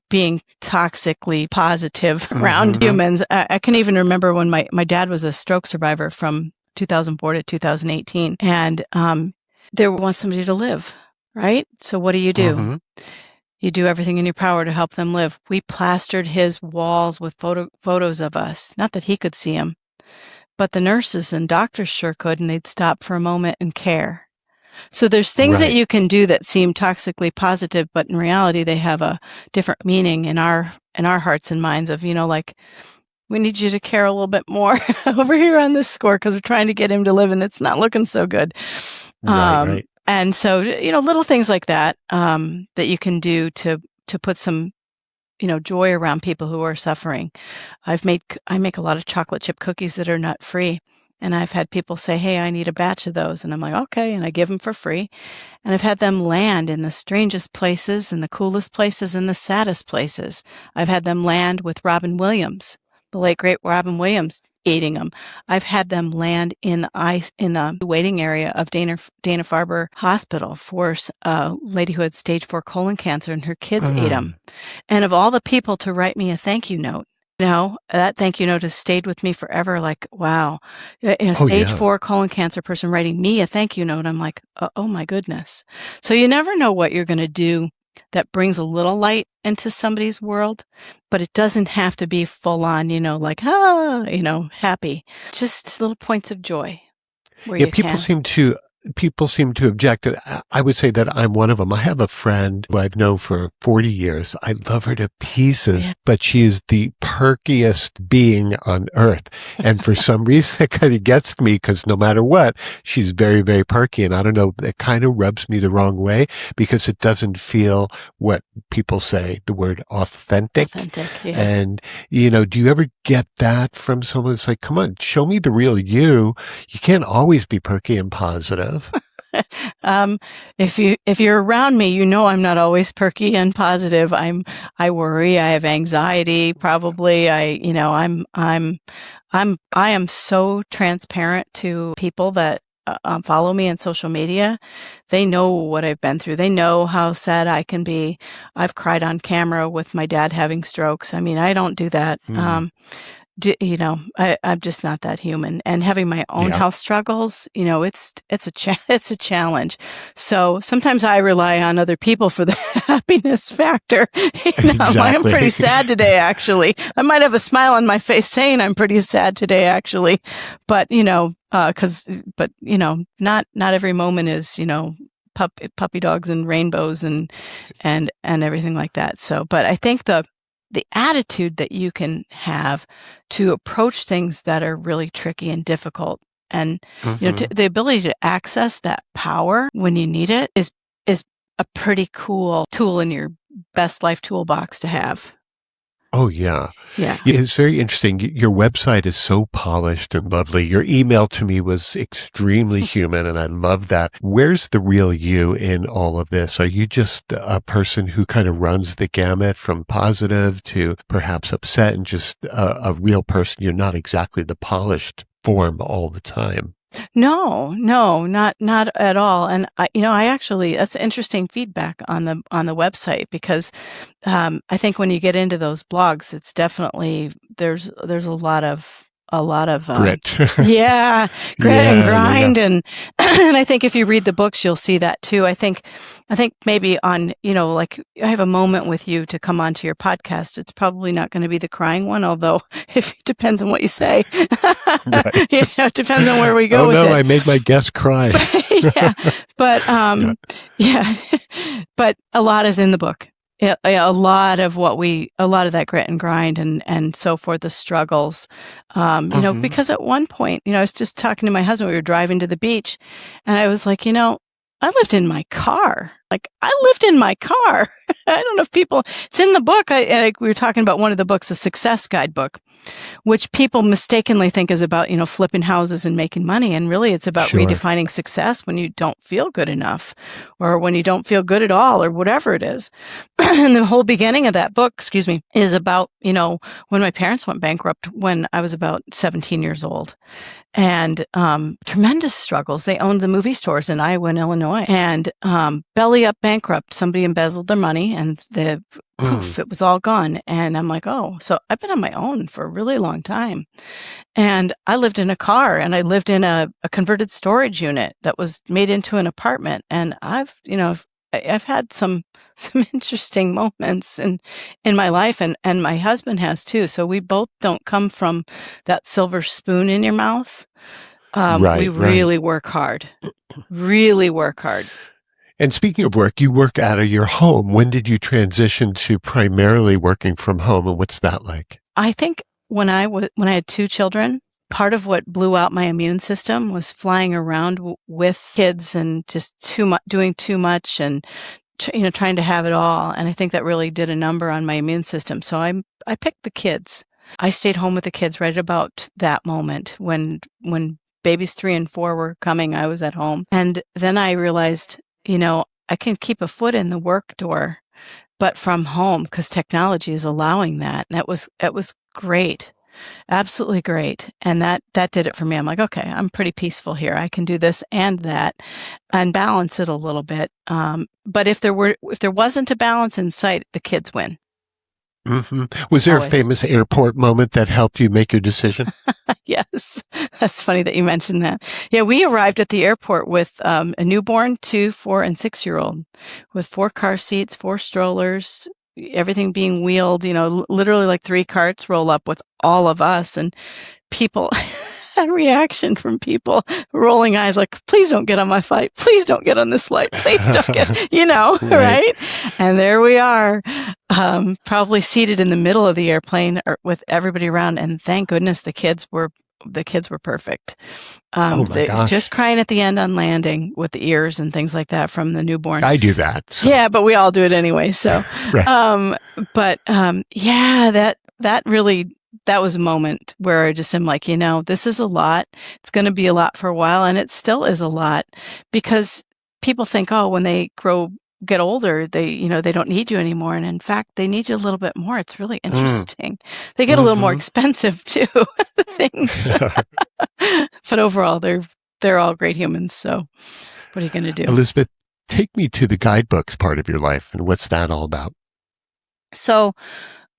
S1: being toxically positive around humans. I can even remember when my dad was a stroke survivor from 2004 to 2018. And, they want somebody to live, right? So what do? You do everything in your power to help them live. We plastered his walls with photos of us. Not that he could see them, but the nurses and doctors sure could, and they'd stop for a moment and care. So there's things that you can do that seem toxically positive, but in reality, they have a different meaning in our hearts and minds of, like, we need you to care a little bit more over here on this score because we're trying to get him to live and it's not looking so good.
S2: Right.
S1: And so, little things like that, that you can do to put some, joy around people who are suffering. I make a lot of chocolate chip cookies that are nut free. And I've had people say, hey, I need a batch of those. And I'm like, okay. And I give them for free. And I've had them land in the strangest places and the coolest places and the saddest places. I've had them land with Robin Williams, the late great Robin Williams, eating them. I've had them land in the waiting area of Dana-Farber Hospital for a lady who had stage 4 colon cancer, and her kids ate them. And of all the people to write me a thank you note, that thank you note has stayed with me forever. Like, wow, stage 4 colon cancer person writing me a thank you note. I'm like, oh my goodness. So you never know what you're going to do that brings a little light into somebody's world, but it doesn't have to be full on, like, happy. Just little points of joy where you
S2: people
S1: can.
S2: People seem to object. And I would say that I'm one of them. I have a friend who I've known for 40 years. I love her to pieces, but she is the perkiest being on earth. And for some reason, it kind of gets me because no matter what, she's very, very perky. And I don't know, it kind of rubs me the wrong way because it doesn't feel what people say, the word authentic.
S1: Yeah.
S2: And, do you ever get that from someone? It's like, come on, show me the real you. You can't always be perky and positive.
S1: If you're around me, I'm not always perky and positive. I worry. I have anxiety. Probably. I am so transparent to people that follow me on social media. They know what I've been through. They know how sad I can be. I've cried on camera with my dad having strokes. I mean, I don't do that. I'm just not that human, and having my own health struggles, it's a challenge. So sometimes I rely on other people for the happiness factor. I'm pretty sad today, actually. I might have a smile on my face saying I'm pretty sad today, actually, but not every moment is, puppy dogs and rainbows and everything like that. So, but I think the attitude that you can have to approach things that are really tricky and difficult, and the ability to access that power when you need it is a pretty cool tool in your best life toolbox to have.
S2: Oh, yeah.
S1: Yeah.
S2: It's very interesting. Your website is so polished and lovely. Your email to me was extremely human, and I love that. Where's the real you in all of this? Are you just a person who kind of runs the gamut from positive to perhaps upset and just a real person? You're not exactly the polished form all the time.
S1: No, not at all. And I actually, that's interesting feedback on the website, because I think when you get into those blogs, it's definitely there's a lot of
S2: grit.
S1: grit and grind. And and I think if you read the books, you'll see that too. I think maybe on, like I have a moment with you to come onto your podcast. It's probably not going to be the crying one, although it depends on what you say. It depends on where we go with it.
S2: I made my guest cry.
S1: But but a lot is in the book. A lot of that grit and grind and so forth, the struggles, because at one point, I was just talking to my husband, we were driving to the beach, and I was like, I lived in my car. I don't know if it's in the book. We were talking about one of the books, the Success Guidebook, which people mistakenly think is about, flipping houses and making money. And really it's about redefining success when you don't feel good enough, or when you don't feel good at all, or whatever it is. and the whole beginning of that book, is about, when my parents went bankrupt when I was about 17 years old, and tremendous struggles. They owned the movie stores in Iowa and Illinois, and belly up bankrupt. Somebody embezzled their money, and poof, it was all gone. And I'm like, oh, so I've been on my own for a really long time. And I lived in a car, and I lived in a converted storage unit that was made into an apartment. And I've had some interesting moments in my life, and my husband has too. So we both don't come from that silver spoon in your mouth. We really work hard, really work hard.
S2: And speaking of work, you work out of your home. When did you transition to primarily working from home, and what's that like?
S1: I think when I had 2 children, part of what blew out my immune system was flying around with kids and just doing too much, and trying to have it all. And I think that really did a number on my immune system. So I picked the kids. I stayed home with the kids right about that moment when babies 3 and 4 were coming. I was at home, and then I realized, I can keep a foot in the work door, but from home, because technology is allowing that. And it was great. Absolutely great. And that did it for me. I'm like, okay, I'm pretty peaceful here. I can do this and that and balance it a little bit. But if there wasn't a balance in sight, the kids win.
S2: Mm-hmm. Was there
S1: Always.
S2: a famous airport moment that helped you make your decision?
S1: Yes. That's funny that you mentioned that. Yeah, we arrived at the airport with a newborn, 2, 4, and 6-year-old, with 4 car seats, 4 strollers, everything being wheeled, literally like 3 carts roll up with all of us, and people had reaction from people rolling eyes like, please don't get on my flight. Please don't get on this flight. Please don't get, right? And there we are, probably seated in the middle of the airplane with everybody around. And thank goodness the kids were perfect.
S2: Oh my gosh.
S1: Just crying at the end on landing with the ears and things like that from the newborn.
S2: I do that. So.
S1: Yeah, but we all do it anyway. So,
S2: right.
S1: Yeah, that really, that was a moment where I just am like, this is a lot. It's going to be a lot for a while. And it still is a lot, because people think, oh, when they get older, they don't need you anymore. And in fact, they need you a little bit more. It's really interesting. They get a little more expensive too, the things. But overall, they're all great humans. So what are you going to do?
S2: Elizabeth, take me to the guidebooks part of your life, and what's that all about? So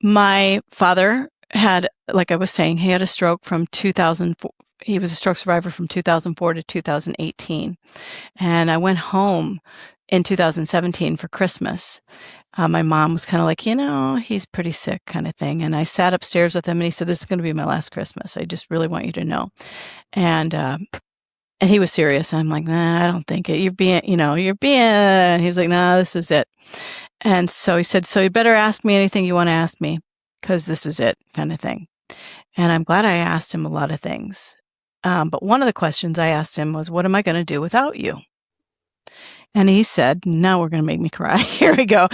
S1: my father had, like I was saying, he had a stroke from 2004. He was a stroke survivor from 2004 to 2018. And I went home in 2017 for Christmas. My mom was kind of like, he's pretty sick kind of thing. And I sat upstairs with him, and he said, this is going to be my last Christmas. I just really want you to know. And he was serious. And I'm like, nah, I don't think it. You're being. He was like, nah, this is it. And so he said, so you better ask me anything you want to ask me, because this is it kind of thing. And I'm glad I asked him a lot of things. But one of the questions I asked him was, what am I going to do without you? And he said, now we're going to make me cry. Here we go.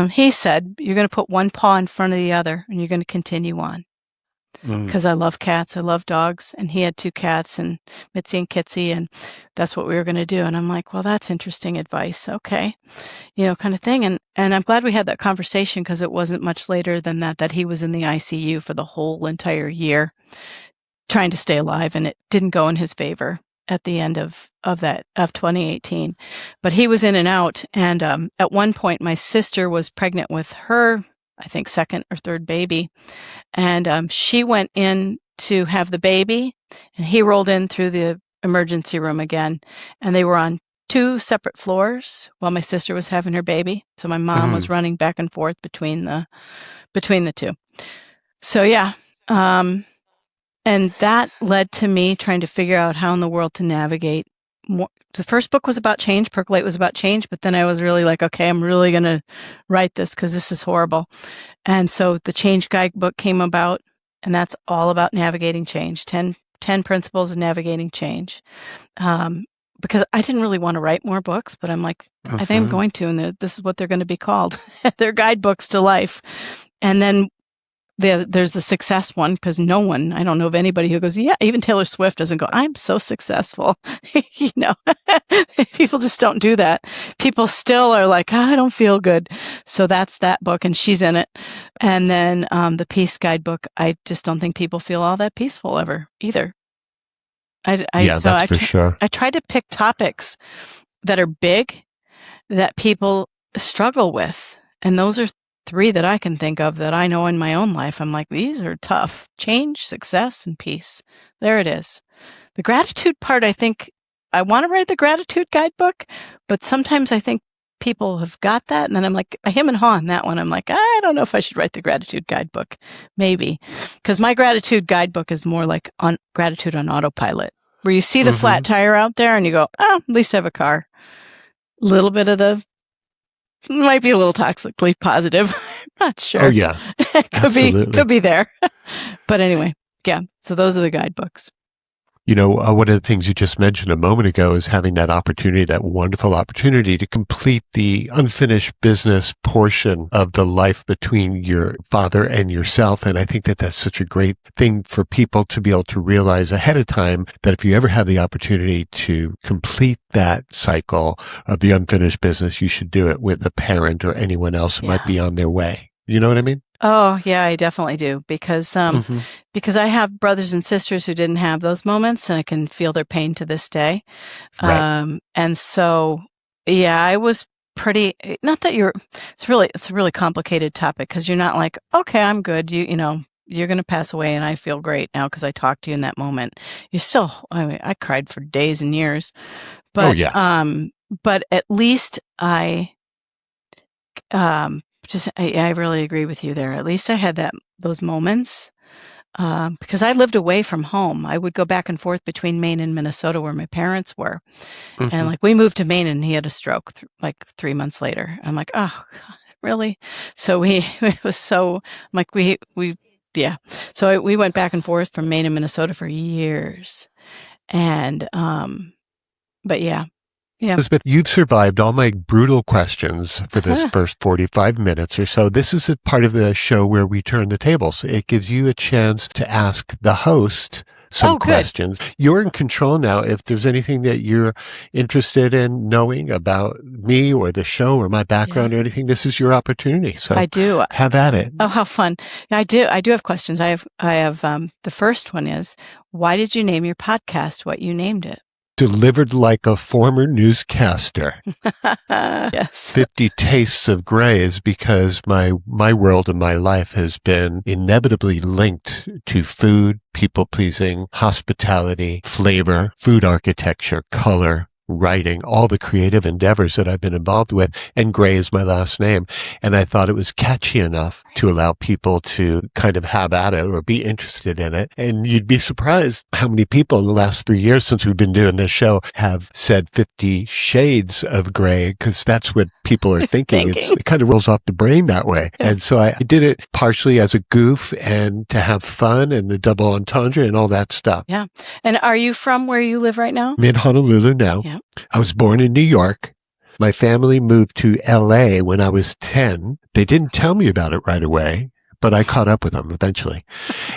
S1: He said, you're going to put one paw in front of the other, and you're going to continue on. Because I love cats, I love dogs, and he had 2 cats, and Mitzi and Kitsy, and that's what we were going to do. And I'm like, well, that's interesting advice. Okay, kind of thing. And I'm glad we had that conversation, because it wasn't much later than that he was in the ICU for the whole entire year, trying to stay alive, and it didn't go in his favor at the end of 2018. But he was in and out, and at one point, my sister was pregnant with her, I think, 2nd or 3rd baby. And she went in to have the baby, and he rolled in through the emergency room again. And they were on 2 separate floors while my sister was having her baby. So my mom was running back and forth between the 2. So yeah. And that led to me trying to figure out how in the world to navigate more. The first book was about change. Percolate was about change. But then I was really like, okay, I'm really going to write this, because this is horrible. And so the Change Guidebook came about, and that's all about navigating change. 10 principles of navigating change. Because I didn't really want to write more books, but I'm like, I think I'm going to, and this is what they're going to be called. They're guidebooks to life. And then there's the success one, because I don't know of anybody who goes, yeah, even Taylor Swift doesn't go, I'm so successful. People just don't do that. People still are like, I don't feel good. So that's that book, and she's in it. And then the Peace Guidebook, I just don't think people feel all that peaceful ever either.
S2: That's for sure.
S1: I try to pick topics that are big that people struggle with. And those are 3 that I can think of that I know in my own life. I'm like, these are tough. Change, success, and peace. There it is. The gratitude part, I think I want to write the gratitude guidebook, but sometimes I think people have got that. And then I'm like, I hem and haw on that one. I'm like, I don't know if I should write the gratitude guidebook. Maybe. Because my gratitude guidebook is more like on gratitude on autopilot, where you see the flat tire out there and you go, oh, at least I have a car. A little bit of might be a little toxically positive. I'm not sure.
S2: Oh, yeah.
S1: could be there. But anyway, yeah. So those are the guidebooks.
S2: One of the things you just mentioned a moment ago is having that opportunity, that wonderful opportunity to complete the unfinished business portion of the life between your father and yourself. And I think that that's such a great thing for people to be able to realize ahead of time, that if you ever have the opportunity to complete that cycle of the unfinished business, you should do it with a parent or anyone else who might be on their way. You know what I mean?
S1: Oh, yeah, I definitely do, because I have brothers and sisters who didn't have those moments, and I can feel their pain to this day.
S2: Right.
S1: And so, yeah, I was pretty, not that it's a really complicated topic, because you're not like, okay, I'm good. You're going to pass away and I feel great now because I talked to you in that moment. I cried for days and years, but, but at least I really agree with you there. At least I had those moments, because I lived away from home. I would go back and forth between Maine and Minnesota, where my parents were. And like, we moved to Maine and he had a stroke like 3 months later. I'm like, oh God, really? So it was so like, So we went back and forth from Maine and Minnesota for years. And, but yeah. Yeah.
S2: Elizabeth, you've survived all my brutal questions for this first 45 minutes or so. This is a part of the show where we turn the tables. It gives you a chance to ask the host some questions. You're in control now. If there's anything that you're interested in knowing about me or the show or my background or anything, this is your opportunity. So
S1: I do.
S2: Have at it.
S1: Oh, how fun. I do have questions. I have, the first one is, why did you name your podcast what you named it?
S2: Delivered like a former newscaster.
S1: Yes.
S2: 50 Tastes of Gray is because my world and my life has been inevitably linked to food, people-pleasing, hospitality, flavor, food architecture, color, writing, all the creative endeavors that I've been involved with, and Gray is my last name. And I thought it was catchy enough to allow people to kind of have at it or be interested in it. And you'd be surprised how many people in the last 3 years since we've been doing this show have said 50 Shades of Gray, because that's what people are thinking. It kind of rolls off the brain that way. And so I did it partially as a goof and to have fun and the double entendre and all that stuff.
S1: Yeah. And are you from where you live right now?
S2: I'm in Honolulu now.
S1: Yeah.
S2: I was born in New York. My family moved to LA when I was 10. They didn't tell me about it right away, but I caught up with them eventually.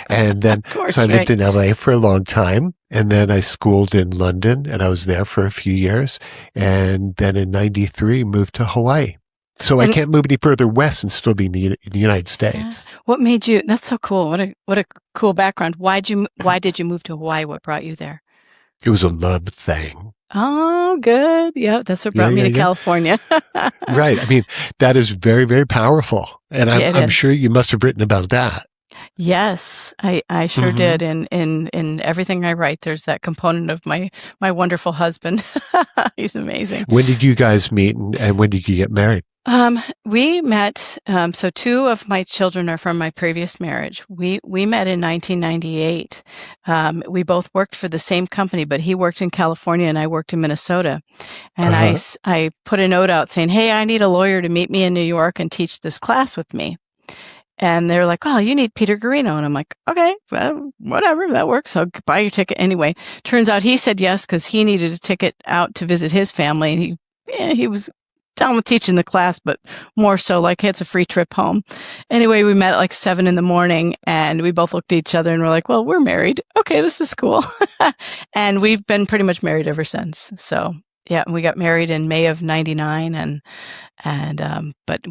S2: And then, so I lived in LA for a long time. And then I schooled in London and I was there for a few years. And then in 93, moved to Hawaii. So I can't move any further west and still be in the United States.
S1: Yeah. What made you, that's so cool. What a cool background. Why did you move to Hawaii? What brought you there?
S2: It was a love thing.
S1: Oh, good. Yeah, that's what brought me to California.
S2: Right. I mean, that is very, very powerful. And I'm sure you must have written about that.
S1: Yes, I sure did. In everything I write, there's that component of my wonderful husband. He's amazing.
S2: When did you guys meet and when did you get married?
S1: We met, so 2 of my children are from my previous marriage. We met in 1998. We both worked for the same company, but he worked in California and I worked in Minnesota. And I put a note out saying, hey, I need a lawyer to meet me in New York and teach this class with me. And they're like, oh, you need Peter Guarino. And I'm like, okay, well, whatever, that works. I'll buy your ticket anyway. Turns out he said yes because he needed a ticket out to visit his family. And he was down with teaching the class, but more so like, hey, it's a free trip home. Anyway, we met at like 7 a.m. and we both looked at each other and we're like, well, we're married. Okay, this is cool. And we've been pretty much married ever since. So yeah, we got married in May of 99 but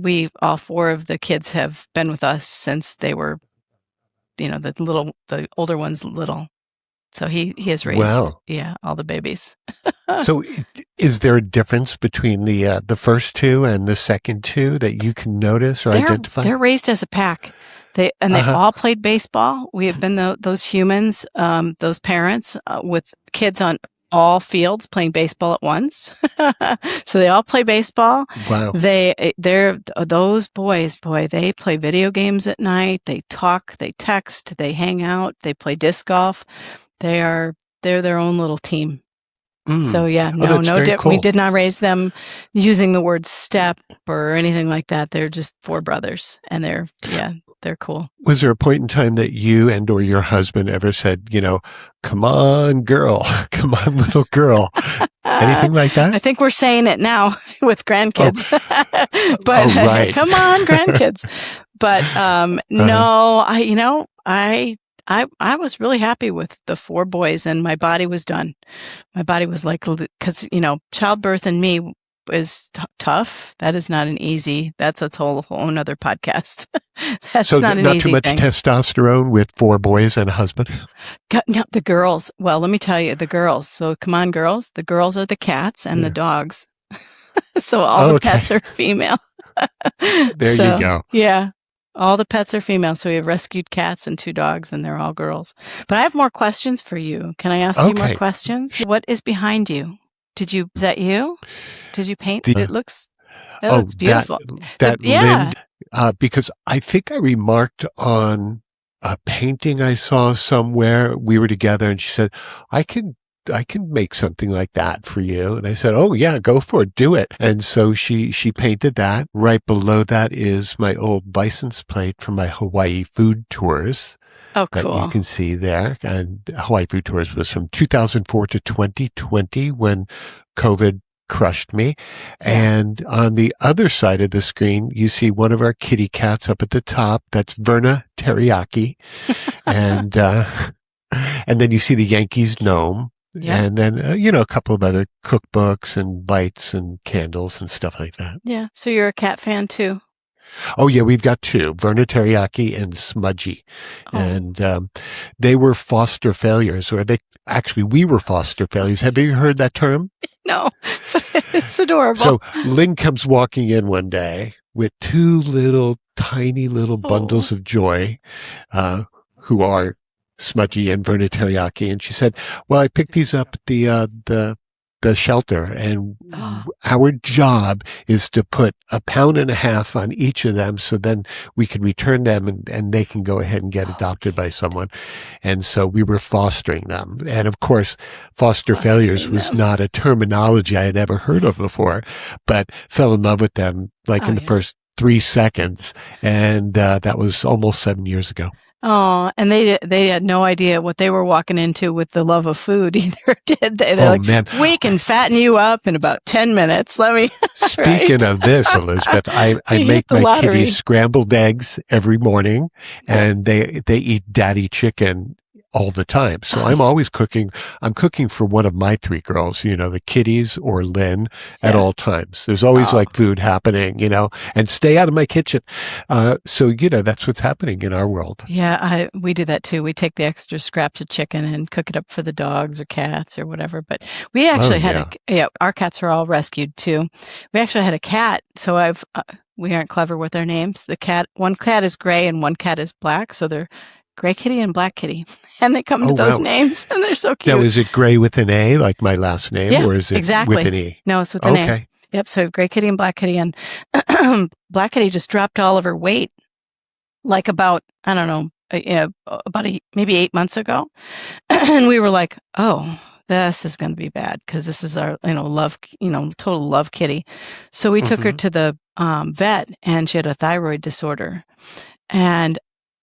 S1: all 4 of the kids have been with us since they were, the older one's little. So he has raised, all the babies.
S2: So is there a difference between the first 2 and the second 2 that you can notice or identify?
S1: They're raised as a pack. They all played baseball. We have been those humans, those parents with kids on all fields playing baseball at once. So they all play baseball.
S2: Wow.
S1: Those boys, they play video games at night. They talk, they text, they hang out, they play disc golf. They're their own little team. So yeah, cool. We did not raise them using the word step or anything like that. They're just 4 brothers, and they're cool.
S2: Was there a point in time that you and or your husband ever said, come on, girl, come on, little girl, anything like that?
S1: I think we're saying it now with grandkids, but
S2: right.
S1: Come on, grandkids. But no, I was really happy with the 4 boys, and my body was done. My body was like, because, childbirth in me is tough. That is not an easy, that's a whole other podcast. That's
S2: so
S1: not an easy
S2: too much
S1: thing.
S2: Testosterone with 4 boys and a husband?
S1: No, the girls. Well, let me tell you, the girls. So come on, girls. The girls are the cats and the dogs. So all the pets are female.
S2: There you go.
S1: Yeah. All the pets are female, so we have rescued cats and 2 dogs, and they're all girls. But I have more questions for you. Can I ask you more questions? What is behind you? Is that you? Did you paint? It looks beautiful.
S2: That Lynn, because I think I remarked on a painting I saw somewhere. We were together, and she said, I can make something like that for you. And I said, oh yeah, go for it. Do it. And so she painted that. Right below that is my old license plate from my Hawaii food tours.
S1: Oh, cool.
S2: That you can see there. And Hawaii food tours was from 2004 to 2020 when COVID crushed me. Yeah. And on the other side of the screen, you see one of our kitty cats up at the top. That's Verna Teriyaki. And then you see the Yankees gnome. Yeah. And then, a couple of other cookbooks and lights and candles and stuff like that.
S1: Yeah. So you're a cat fan too?
S2: Oh, yeah. We've got 2, Verna Teriyaki and Smudgy. Oh. And they were foster failures, we were foster failures. Have you heard that term?
S1: No, but it's adorable.
S2: So Lynn comes walking in one day with 2 tiny little bundles of joy, who are Smudgy and Verna Teriyaki, and she said, well, I picked these up at the shelter, and our job is to put 1.5 pounds on each of them, so then we can return them and they can go ahead and get adopted by someone. And so we were fostering them. And of course, foster failures was not a terminology I had ever heard of before, but fell in love with them in the first 3 seconds. And that was almost 7 years ago.
S1: Oh, and they had no idea what they were walking into with the love of food either, did they? They're
S2: man.
S1: We can fatten you up in about 10 minutes.
S2: Speaking of this, Elizabeth, I make my kitties scrambled eggs every morning, and they eat daddy chicken all the time. So I'm always cooking. I'm cooking for one of my 3 girls, the kitties or Lynn at all times. There's always food happening, and stay out of my kitchen. So, that's what's happening in our world.
S1: Yeah, we do that too. We take the extra scraps of chicken and cook it up for the dogs or cats or whatever. But we actually our cats are all rescued too. We actually had a cat. So we aren't clever with our names. One cat is gray and one cat is black. So they're Gray Kitty and Black Kitty. And they come to those names, and they're so cute.
S2: Now, is it Gray with an A, like my last name, or is it with an E?
S1: No, it's with an A. Yep, so Gray Kitty and Black Kitty. And Black Kitty just dropped all of her weight, about, I don't know, maybe 8 months ago. And we were like, oh, this is going to be bad because this is our, total love kitty. So we took her to the vet, and she had a thyroid disorder. And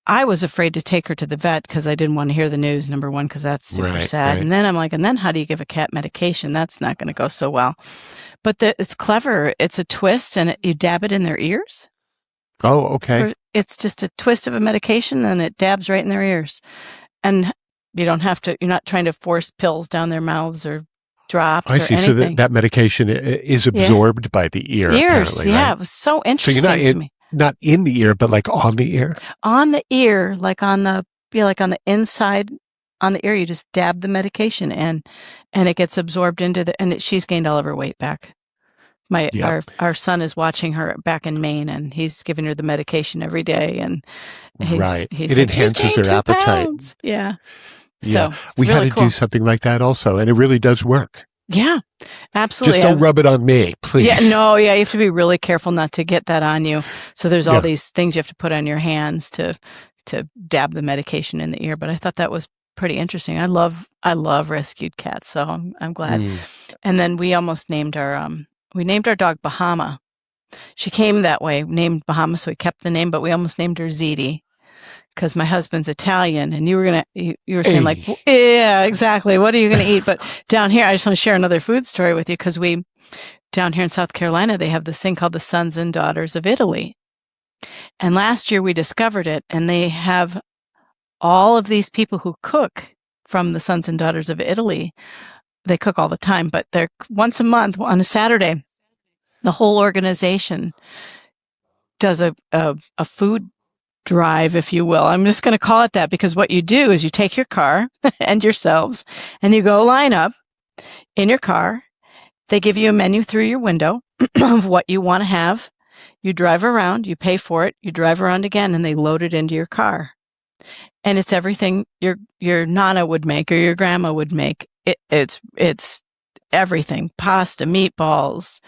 S1: I was afraid to take her to the vet because I didn't want to hear the news, number one, because that's super sad.
S2: Right.
S1: And then I'm like, and then how do you give a cat medication? That's not going to go so well. But it's clever. It's a twist, and you dab it in their ears.
S2: Oh, okay.
S1: It's just a twist of a medication, and it dabs right in their ears. And you don't have to, you're not trying to force pills down their mouths or drops
S2: I see.
S1: or anything.
S2: So that medication is absorbed by the ear.
S1: Ears,
S2: apparently,
S1: yeah.
S2: right?
S1: It was so interesting
S2: So you're
S1: to me.
S2: not in the ear, but like on the ear?
S1: On the ear, like on the inside, on the ear, you just dab the medication and it gets absorbed into she's gained all of her weight back. Our son is watching her back in Maine, and he's giving her the medication every day, and
S2: Right.
S1: He's
S2: It
S1: like,
S2: enhances
S1: "She's
S2: their
S1: gained 2
S2: appetite.
S1: pounds." Yeah.
S2: Yeah.
S1: So
S2: We
S1: really
S2: had to
S1: cool.
S2: do something like that also, and it really does work.
S1: Yeah, absolutely.
S2: Just don't rub it on me, please.
S1: Yeah, no, yeah, you have to be really careful not to get that on you. So there's all these things you have to put on your hands to dab the medication in the ear. But I thought that was pretty interesting. I love rescued cats, so I'm glad. And then we almost named our dog Bahama. She came that way, named Bahama, so we kept the name, but we almost named her Ziti because my husband's Italian, and you were saying like, yeah, exactly. What are you going to eat? But down here, I just want to share another food story with you because down here in South Carolina, they have this thing called the Sons and Daughters of Italy. And last year we discovered it, and they have all of these people who cook from the Sons and Daughters of Italy. They cook all the time, but they're once a month on a Saturday. The whole organization does a food drive, if you will. I'm just going to call it that because what you do is you take your car and yourselves and you go line up in your car. They give you a menu through your window of what you want to have. You drive around, you pay for it, you drive around again, and they load it into your car. And it's everything your nana would make or your grandma would make. It's everything: pasta, meatballs,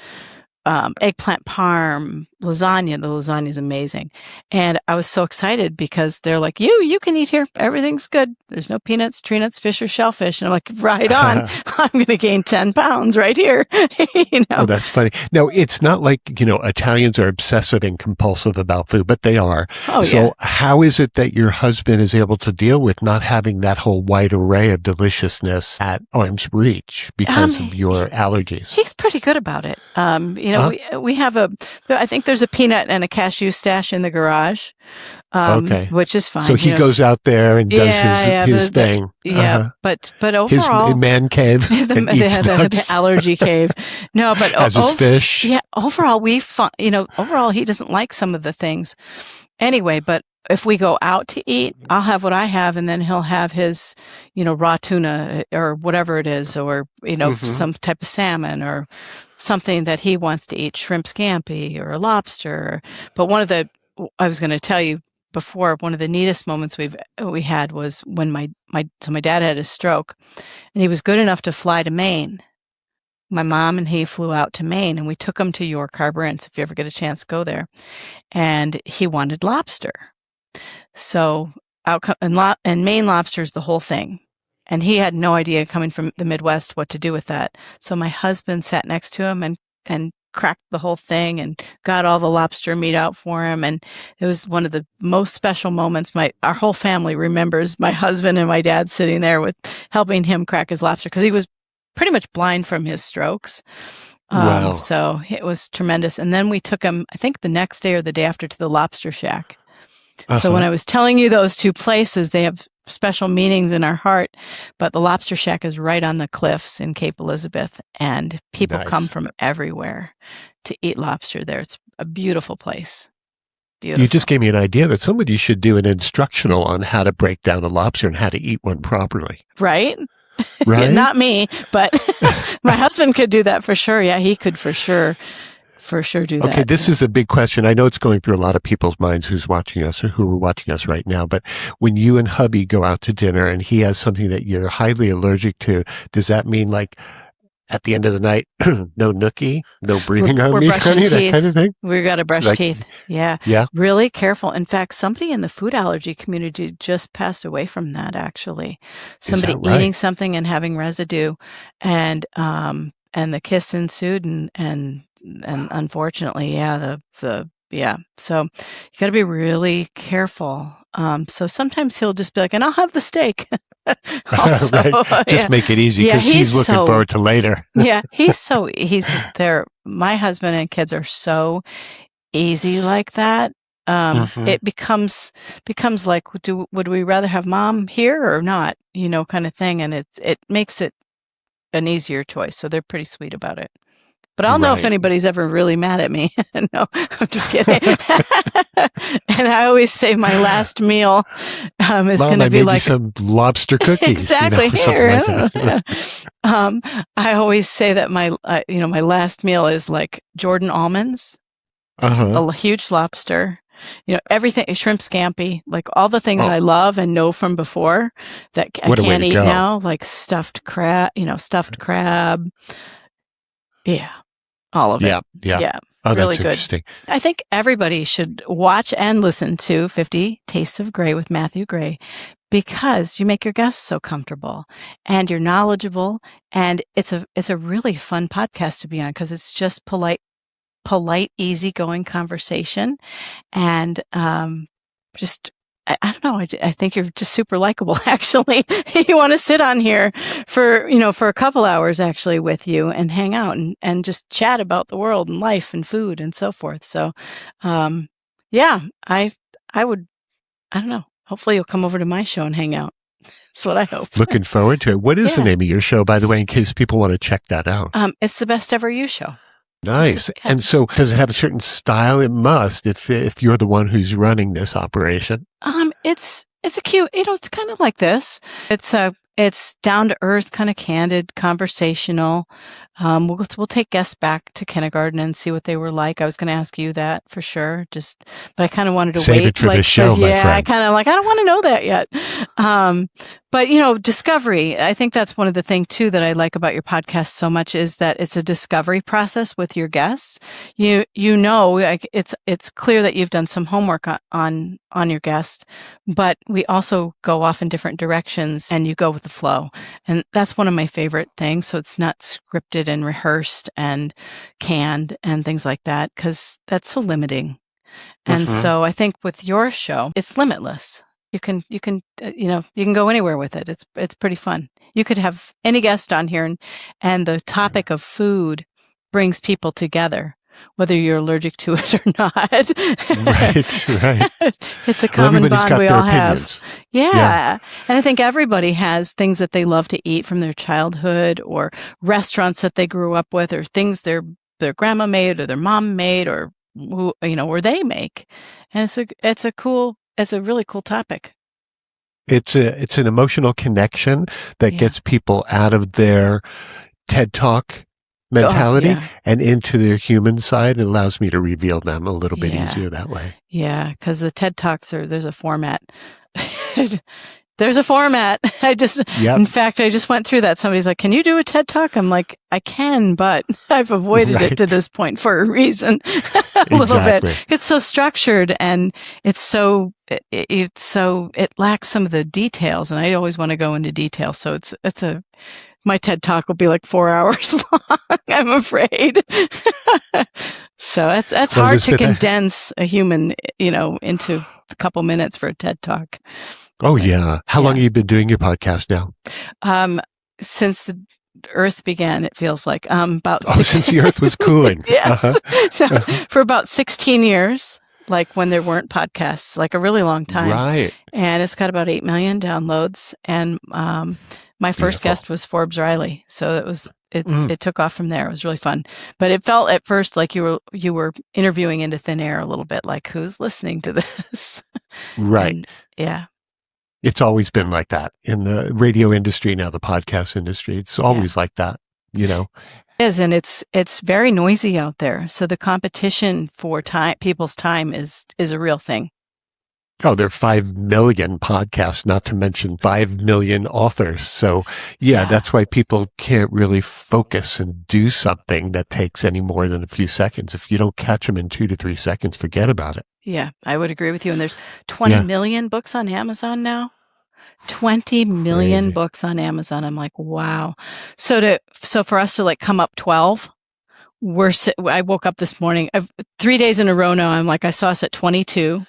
S1: eggplant parm, lasagna. The lasagna is amazing. And I was so excited because they're like, you can eat here. Everything's good. There's no peanuts, tree nuts, fish, or shellfish. And I'm like, right on. I'm going to gain 10 pounds right here.
S2: Oh, that's funny. No, it's not like, Italians are obsessive and compulsive about food, but they are.
S1: Oh,
S2: so how is it that your husband is able to deal with not having that whole wide array of deliciousness at arm's reach because of your allergies?
S1: He's pretty good about it. We have I think there's a peanut and a cashew stash in the garage, which is fine.
S2: So he goes out there and does his thing.
S1: But overall,
S2: his man cave,
S1: the allergy cave. No, but
S2: has his fish.
S1: Yeah, overall overall he doesn't like some of the things. Anyway, but if we go out to eat, I'll have what I have, and then he'll have his, raw tuna or whatever it is, or, some type of salmon or something that he wants to eat, shrimp scampi or a lobster. But I was going to tell you before, one of the neatest moments we had was when my dad had a stroke, and he was good enough to fly to Maine. My mom and he flew out to Maine, and we took him to York Harbor Inn. So if you ever get a chance, go there. And he wanted lobster. So and Maine lobster is the whole thing. And he had no idea, coming from the Midwest, what to do with that. So my husband sat next to him and cracked the whole thing and got all the lobster meat out for him. And it was one of the most special moments. Our whole family remembers my husband and my dad sitting there helping him crack his lobster because he was pretty much blind from his strokes.
S2: Wow.
S1: So it was tremendous. And then we took him, I think the next day or the day after, to the Lobster Shack. So when I was telling you those two places, they have special meanings in our heart, but the Lobster Shack is right on the cliffs in Cape Elizabeth, and people come from everywhere to eat lobster there. It's a beautiful place. Beautiful.
S2: You just gave me an idea that somebody should do an instructional on how to break down a lobster and how to eat one properly.
S1: Right?
S2: Right?
S1: Yeah, not me, but my husband could do that for sure. Yeah, he could for sure do that.
S2: Okay, this is a big question. I know it's going through a lot of people's minds who are watching us right now, but when you and hubby go out to dinner and he has something that you're highly allergic to, does that mean like at the end of the night, no nookie, no breathing on me, honey, that kind of thing?
S1: We got to brush teeth. Yeah.
S2: Yeah.
S1: Really careful. In fact, somebody in the food allergy community just passed away from that, actually. Somebody eating something and having residue, and the kiss ensued, and unfortunately, the Yeah. So you got to be really careful. So sometimes he'll just be like, and I'll have the steak. Also,
S2: Right. Just make it easy because he's looking forward to later.
S1: Yeah. He's there. My husband and kids are so easy like that. It becomes like, would we rather have mom here or not, kind of thing. And it makes it an easier choice. So they're pretty sweet about it. But I'll know if anybody's ever really mad at me. No, I'm just kidding. And I always say my last meal is going to be like
S2: some lobster cookies.
S1: Exactly. Here. I always say that my last meal is like Jordan almonds, a huge lobster, everything, shrimp scampi, like all the things I love and know from before that I can't eat now, like stuffed crab. Yeah. All of it. Yeah.
S2: Oh,
S1: really
S2: that's
S1: good.
S2: Interesting.
S1: I think everybody should watch and listen to 50 Tastes of Gray with Matthew Gray because you make your guests so comfortable and you're knowledgeable, and it's a really fun podcast to be on because it's just polite, easygoing conversation, and just I don't know. I think you're just super likable, actually. You want to sit on here for a couple hours actually with you and hang out and just chat about the world and life and food and so forth. So, yeah, I would, I don't know. Hopefully you'll come over to my show and hang out. That's what I hope.
S2: Looking forward to it. What is the name of your show, by the way, in case people want to check that out?
S1: It's the Best Ever You Show.
S2: Nice. And so does it have a certain style? It must, if you're the one who's running this operation.
S1: It's a cute, it's kind of like this. It's down to earth, kind of candid, conversational. We'll take guests back to kindergarten and see what they were like. I was going to ask you that for sure. But I kind of wanted to
S2: save
S1: wait
S2: it for the show, my friend.
S1: I kind of I don't want to know that yet. But discovery. I think that's one of the things too that I like about your podcast so much is that it's a discovery process with your guests. It's clear that you've done some homework on your guest, but we also go off in different directions and you go with the flow. And that's one of my favorite things. So it's not scripted and rehearsed and canned and things like that, because that's so limiting. And so I think with your show, it's limitless. You can go anywhere with it. It's pretty fun. You could have any guest on here and the topic of food brings people together, whether you're allergic to it or not. Right. It's a common bond we all have. Yeah. And I think everybody has things that they love to eat from their childhood, or restaurants that they grew up with, or things their grandma made or their mom made, or where they make. And it's a really cool topic.
S2: It's an emotional connection that gets people out of their TED Talk mentality and into their human side. It allows me to reveal them a little bit easier that way. Yeah,
S1: because the TED Talks there's a format. There's a format. In fact, I just went through that. Somebody's like, "Can you do a TED Talk?" I'm like, "I can, but I've avoided it to this point for a reason." A little bit. It's so structured and it lacks some of the details, and I always want to go into detail. So my TED Talk will be like 4 hours long, I'm afraid. So that's hard to condense a human, into a couple minutes for a TED Talk.
S2: Oh, yeah. How long have you been doing your podcast now?
S1: Since the Earth began, it feels like.
S2: Since the Earth was cooling.
S1: Yes. So, for about 16 years, like when there weren't podcasts, like a really long time. Right. And it's got about 8 million downloads. And my first guest was Forbes Riley. So it took off from there. It was really fun. But it felt at first like you were interviewing into thin air a little bit, like who's listening to this?
S2: Right.
S1: And,
S2: it's always been like that in the radio industry, now the podcast industry. It's always like that, It
S1: is, and it's very noisy out there. So the competition for people's time is a real thing.
S2: Oh, there are 5 million podcasts, not to mention 5 million authors. So that's why people can't really focus and do something that takes any more than a few seconds. If you don't catch them in 2 to 3 seconds, forget about it.
S1: Yeah, I would agree with you. And there's 20 million books on Amazon now. 20 million books on Amazon. I'm like, wow. So for us to come up 12 I woke up this morning. 3 days in a row now. I'm like, I saw us at 22,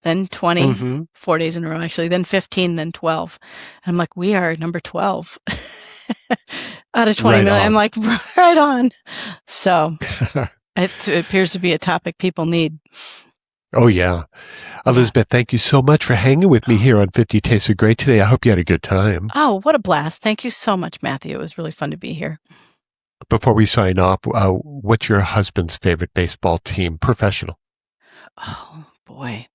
S1: then 20,
S2: Mm-hmm.
S1: 4 days in a row, actually, then 15, then 12. And I'm like, we are number 12 out of 20
S2: Right
S1: million.
S2: on.
S1: I'm like, right on. So it appears to be a topic people need.
S2: Oh, yeah. Elizabeth, thank you so much for hanging with me here on 50 Tastes of Great today. I hope you had a good time.
S1: Oh, what a blast. Thank you so much, Matthew. It was really fun to be here.
S2: Before we sign off, what's your husband's favorite baseball team, professional?
S1: Oh, boy.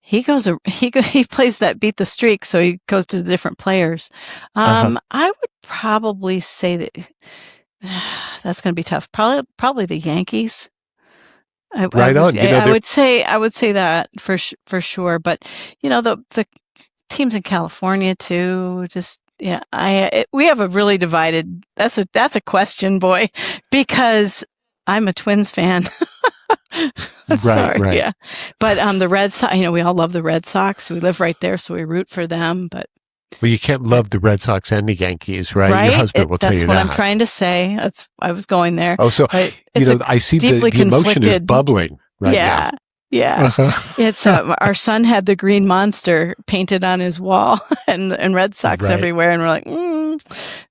S1: He plays that beat the streak, so he goes to the different players. I would probably say that that's going to be tough. Probably the Yankees.
S2: Right on.
S1: I would say that for sure. But the teams in California too. Just we have a really divided. That's a question, boy, because I'm a Twins fan. I'm sorry.
S2: Right.
S1: Yeah. But the Red Sox, we all love the Red Sox. We live right there, so we root for them. But
S2: well, you can't love the Red Sox and the Yankees, right?
S1: Right?
S2: Your husband will tell you that.
S1: That's what I'm trying to say. I was going there.
S2: Oh, so I see the emotion is bubbling right now.
S1: Yeah. It's our son had the green monster painted on his wall, and Red Sox everywhere, and we're like,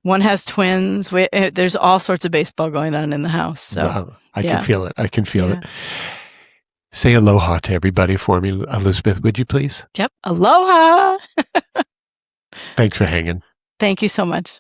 S1: one has Twins. There's all sorts of baseball going on in the house. So
S2: wow. I can feel it. I can feel it. Say aloha to everybody for me, Elizabeth, would you please?
S1: Yep. Aloha.
S2: Thanks for hanging.
S1: Thank you so much.